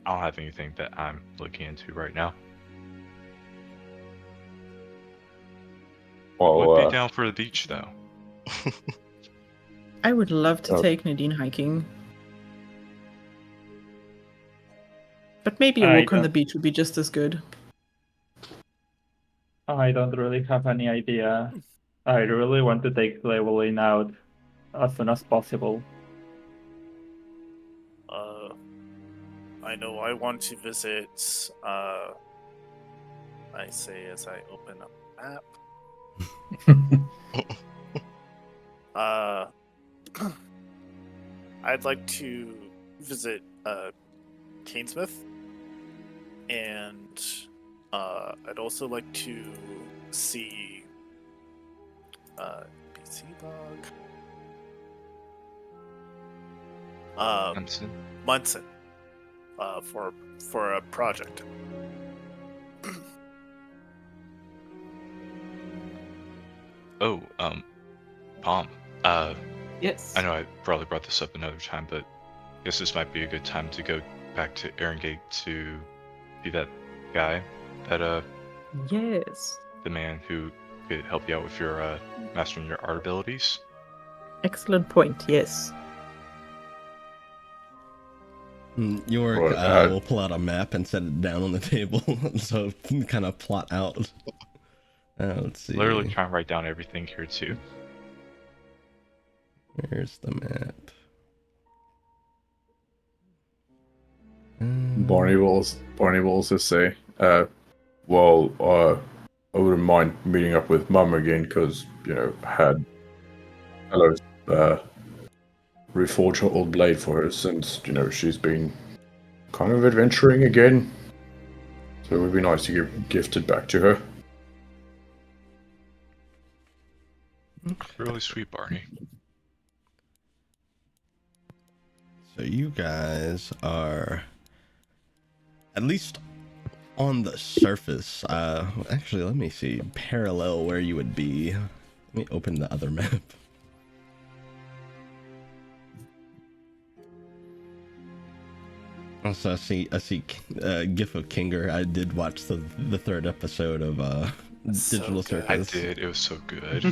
I don't have anything that I'm looking into right now.
Well,
Would be down for the beach though.
I would love to
Oh.
take Nadine hiking. But maybe a
I
walk on the
don't-
beach would be just as good.
I don't really have any idea. I really want to take Llewellyn out as soon as possible.
I know I want to visit. I say as I open up a map. I'd like to visit Canesmith, and I'd also like to see PC log.
Munson?
Munson, for a project.
Oh, Palm.
Yes.
I know I probably brought this up another time, but I guess this might be a good time to go back to Erengate to be that guy, that
Yes.
the man who could help you out with your mastering your art abilities.
Excellent point. Yes.
York
Well,
will pull out a map and set it down on the table, so kind of plot out. Let's see.
Literally trying to write down everything here too.
Where's the map?
Barney will also say, well, I wouldn't mind meeting up with Mum again because, had Hello's reforge her old blade for her since, she's been kind of adventuring again. So it would be nice to give gifted back to her.
Really sweet, Barney.
So you guys are at least on the surface. Actually, let me see. Parallel where you would be. Let me open the other map. Also, I see GIF of Kinger. I did watch the third episode of
So
Digital
good.
I
Circus.
did. It was so good.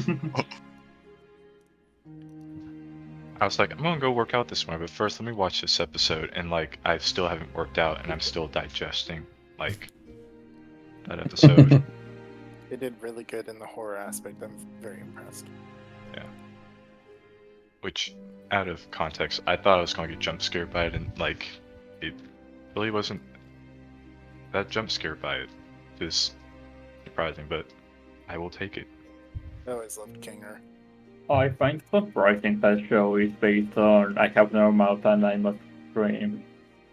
I was like, I'm gonna go work out this morning, but first let me watch this episode. And like, I still haven't worked out, and I'm still digesting like that episode.
They did really good in the horror aspect. I'm very impressed.
Yeah. Which, out of context, I thought I was gonna get jump scared by it, and like, it really wasn't that jump scared by it. Is surprising, but I will take it.
I always loved Kinger.
I find surprising that show is based on I have no mouth and I must scream.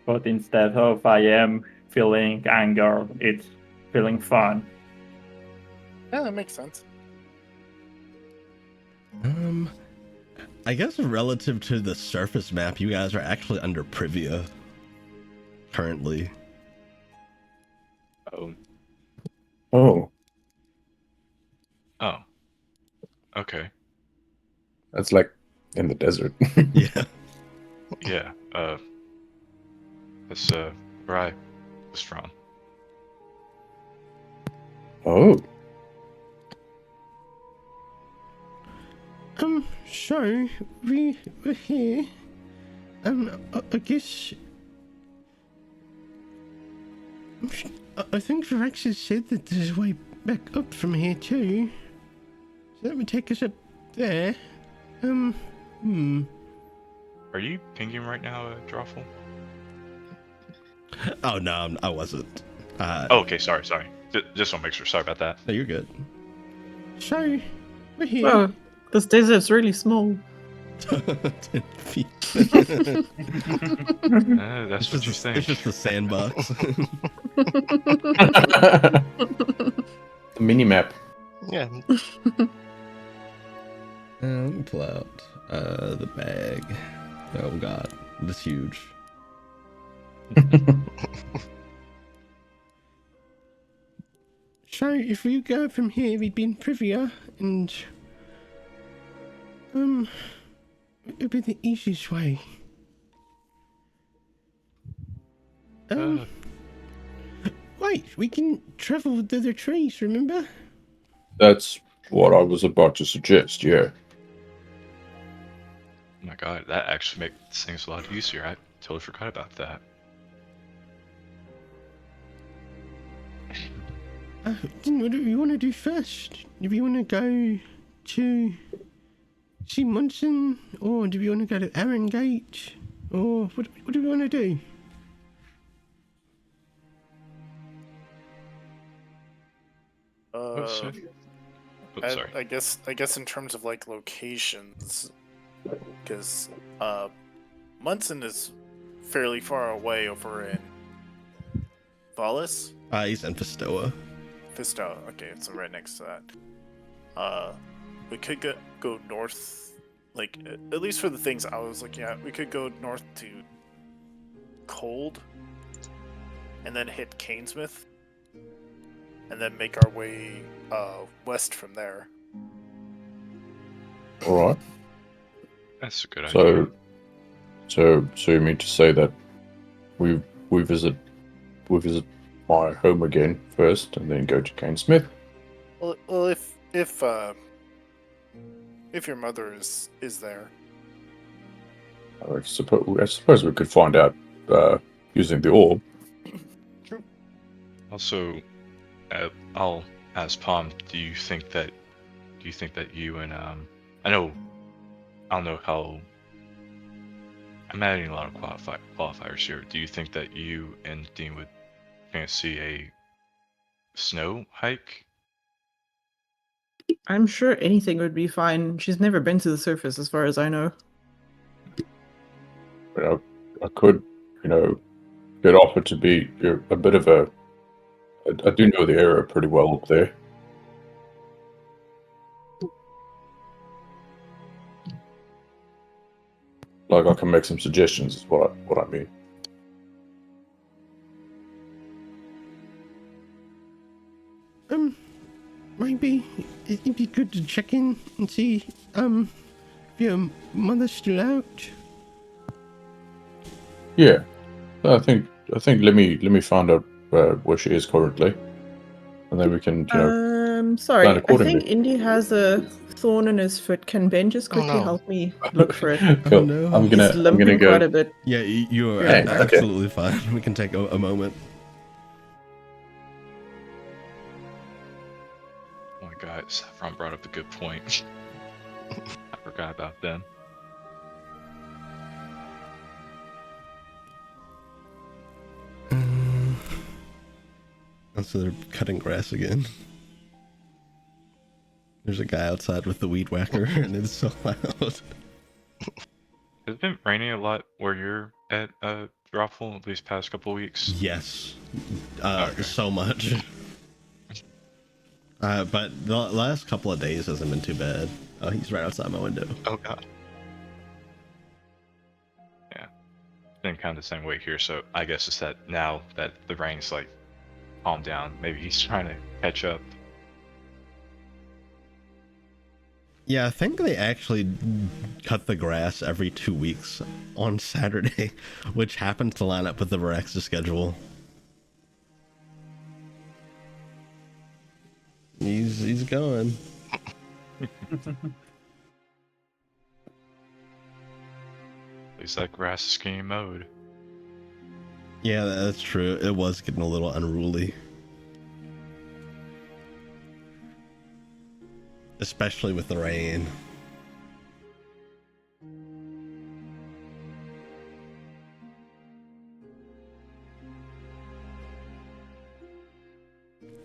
But instead of I am feeling anger, it's feeling fun.
Yeah, that makes sense.
I guess relative to the surface map, you guys are actually under Privia currently.
Oh.
Oh,
Oh. Okay.
that's like in the desert.
Yeah.
Yeah. That's where I was from.
Oh,
So we're here. I guess I think Varaxes said that there's a way back up from here too. So that would take us up there.
Are you pinging right now, Drawful?
Oh no, I wasn't.
Oh, okay, sorry. Just want to make sure. Sorry about that.
No, you're good. So We're here.
Oh, this desert's really small.
10 feet.
That's
It's
what you
just,
think.
it's just the sandbox.
The mini map.
Yeah.
Pull out the bag. Oh god, it's huge. So if we go from here, we'd be in Privia, and it'd be the easiest way. Wait, we can travel through the trees, remember?
That's what I was about to suggest, yeah.
Oh my god, that actually makes things a lot easier. I totally forgot about that.
What do you want to do first? Do we want to go to see Munson, or do we want to go to Aaron Gate, or what do we want to do?
Sorry.
I guess in terms of like locations, because Munson is fairly far away over in Valis.
He's in Festoa.
Fisto, okay, it's right next to that. We could go north, like at least for the things I was looking at. We could go north to Cold, and then hit Canesmith, and then make our way west from there.
All right.
That's a good idea.
So you mean to say that we visit my home again first, and then go to Canesmith?
Well, if your mother is there.
I suppose we could find out using the orb.
True.
Also, I'll ask Palm. Do you think that you and I don't know how. I'm adding a lot of qualifiers here. Do you think that you and Dean would fancy a snow hike?
I'm sure anything would be fine. She's never been to the surface, as far as I know.
I could, get offered to be a bit of a. I do know the area pretty well up there. Like, I can make some suggestions, is what I mean.
Maybe it'd be good to check in and see if your mother's still out.
Yeah, I think let me find out where she is currently, and then we can
Sorry,
plan
I
accordingly.
think Indy has a thorn in his foot. Can Ben just quickly
no.
help me look for it?
Cool.
Oh, no.
I'm
He's
gonna
limping
go.
quite a bit.
Yeah, you're
Yeah, okay.
absolutely fine. We can take a moment.
Oh my god, Saffron brought up a good point. I forgot about them.
So they're cutting grass again. There's a guy outside with the weed whacker, and it's so loud.
Has it been raining a lot where you're at, Drawful, at least past couple weeks?
Yes,
Okay.
so much. But the last couple of days hasn't been too bad. Oh, he's right outside my window.
Oh god.
Yeah. It's been kind of the same way here, so I guess it's that now that the rain's like calmed down, maybe he's trying to catch up.
Yeah, I think they actually cut the grass every 2 weeks on Saturday, which happens to line up with the Varaxes schedule. He's gone.
At least that grass is getting mowed.
Yeah, that's true. It was getting a little unruly. Especially with the rain.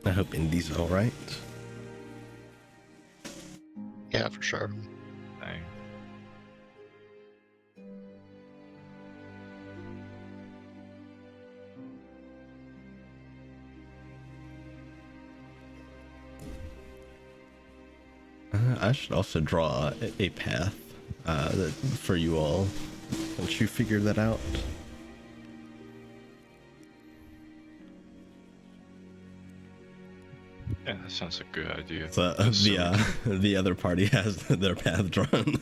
I hope Indy's alright.
Yeah, for sure.
Dang.
I should also draw a path for you all once you figure that out.
Yeah, that sounds like a good idea.
So
Just so we can-
the other party has their path drawn.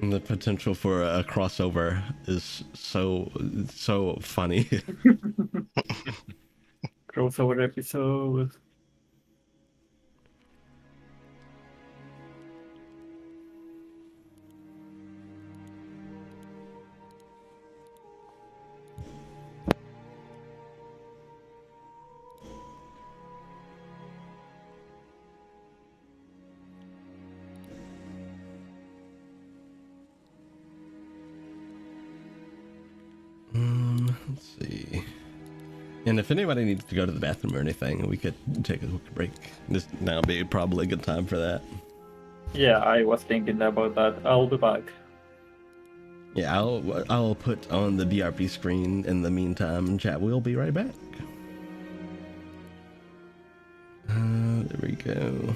And the potential for a crossover is so funny.
Crossover episode.
Let's see. And if anybody needs to go to the bathroom or anything, we could take a quick break. This now would be probably a good time for that.
Yeah, I was thinking about that. I'll be back.
Yeah, I'll put on the BRB screen in the meantime. Chat, we'll be right back. There we go.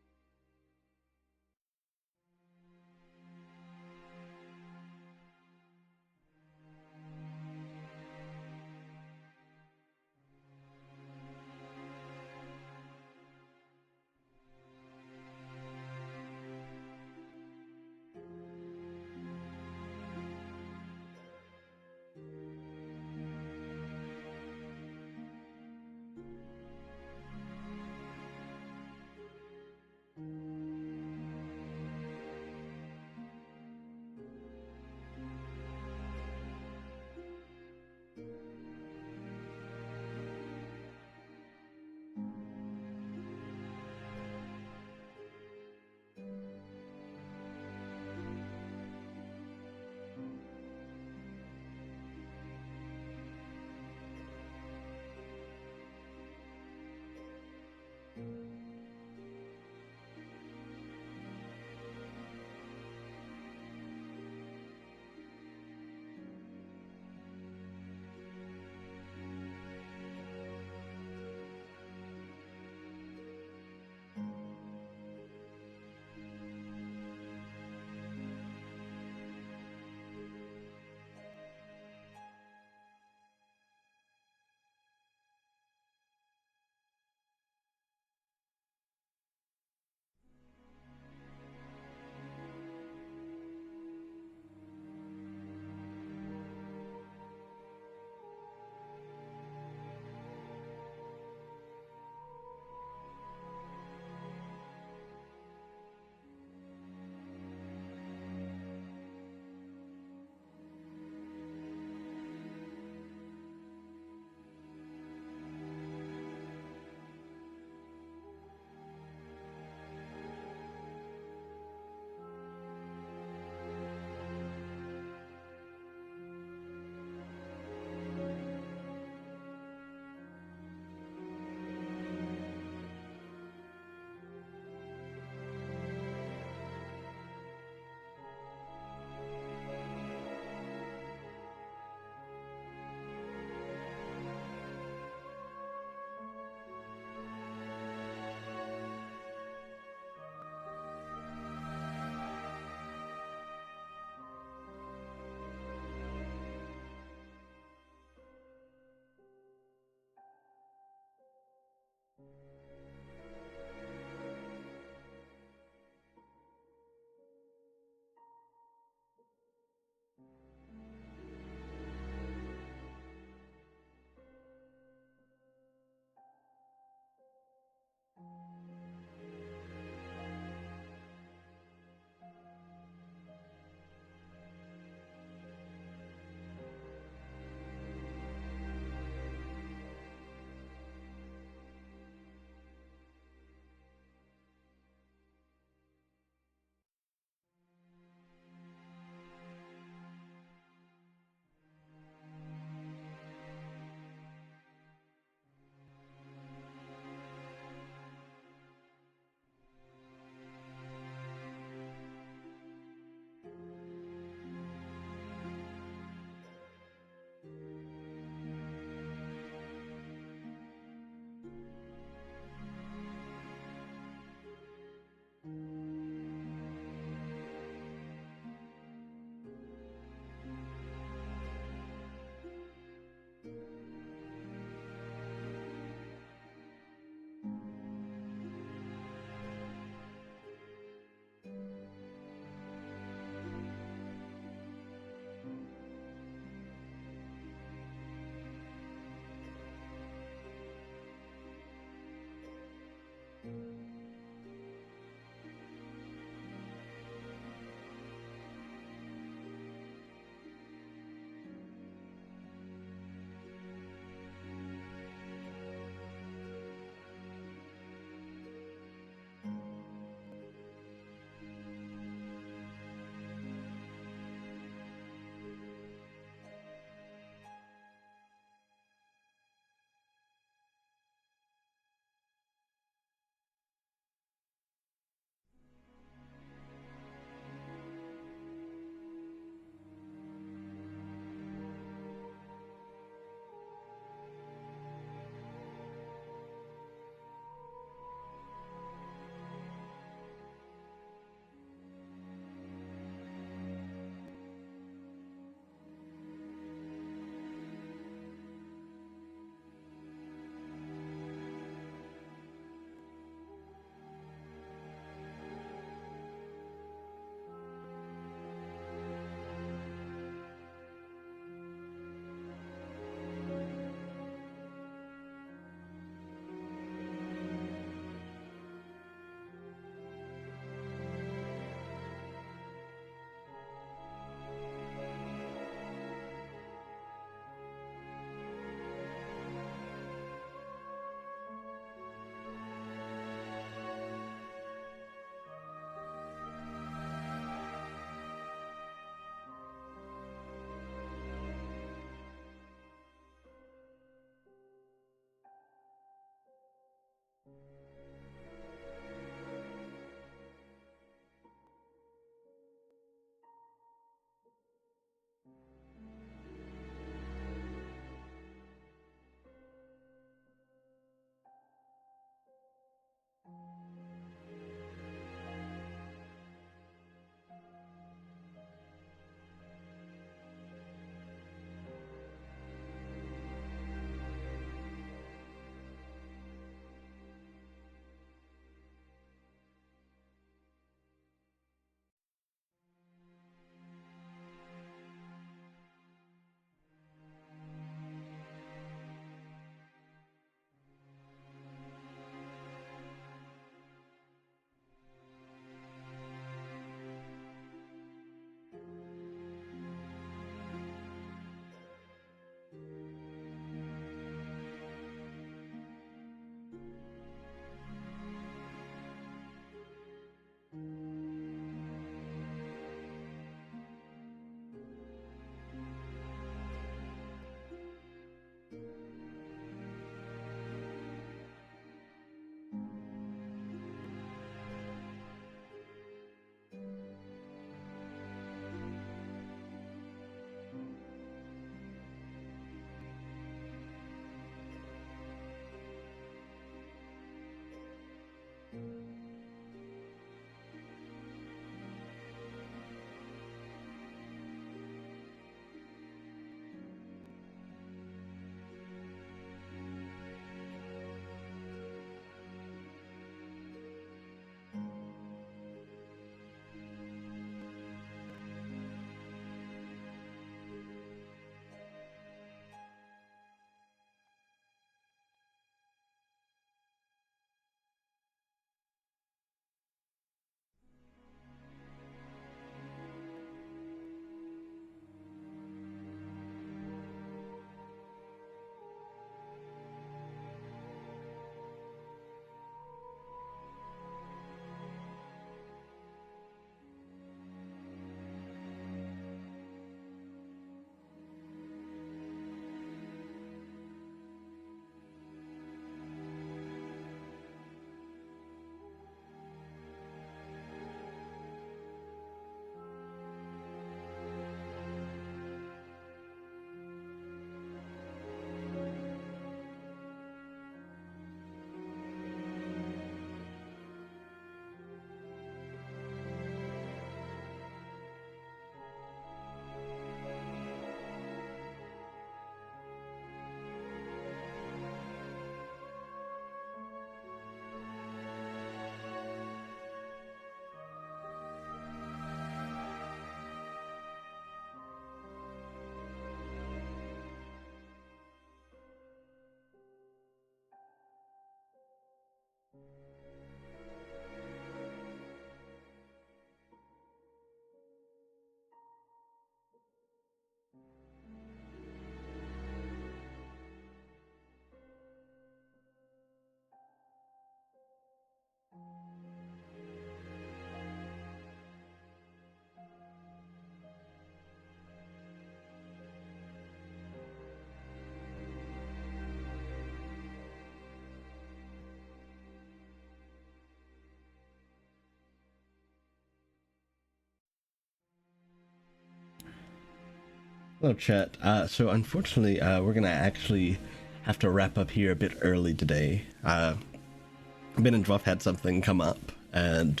Hello, chat. So unfortunately, we're gonna actually have to wrap up here a bit early today. Ben and Druff had something come up, and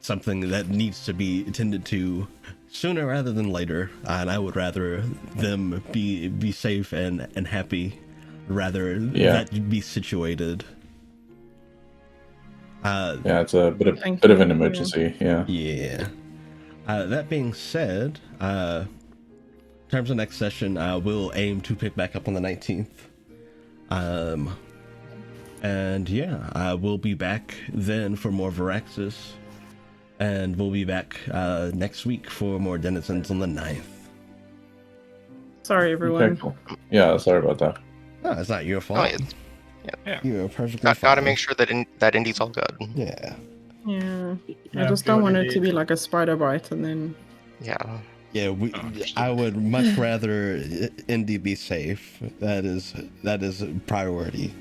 something that needs to be attended to sooner rather than later. And I would rather them be safe and happy, rather that be situated.
Yeah, it's a bit of
Thank
bit of
you.
an emergency. Yeah.
Yeah. That being said, in terms of next session, we'll aim to pick back up on the 19th. And yeah, we'll be back then for more Varaxes. And we'll be back next week for more Denizens on the 9th.
Sorry, everyone.
Okay, cool. Yeah, sorry about that.
No, it's not your
Oh,
fault.
it's, yeah.
You're perfectly fine.
Gotta make sure that that Indy's all good.
Yeah.
Yeah. I
Yeah,
just don't want it to
indeed.
be like a spider bite and then.
Yeah.
Yeah, I would much rather Indy be safe. That is a priority.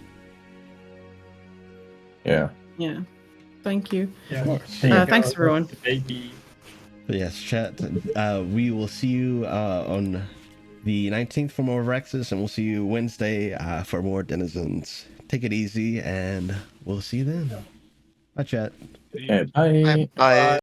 Yeah.
Yeah. Thank you.
Yeah.
Of course.
Thanks, everyone.
Baby.
But yes, chat. We will see you on the 19th for more Varaxes, and we'll see you Wednesday for more Denizens. Take it easy, and we'll see you then. Bye, chat.
Okay, bye.
Bye.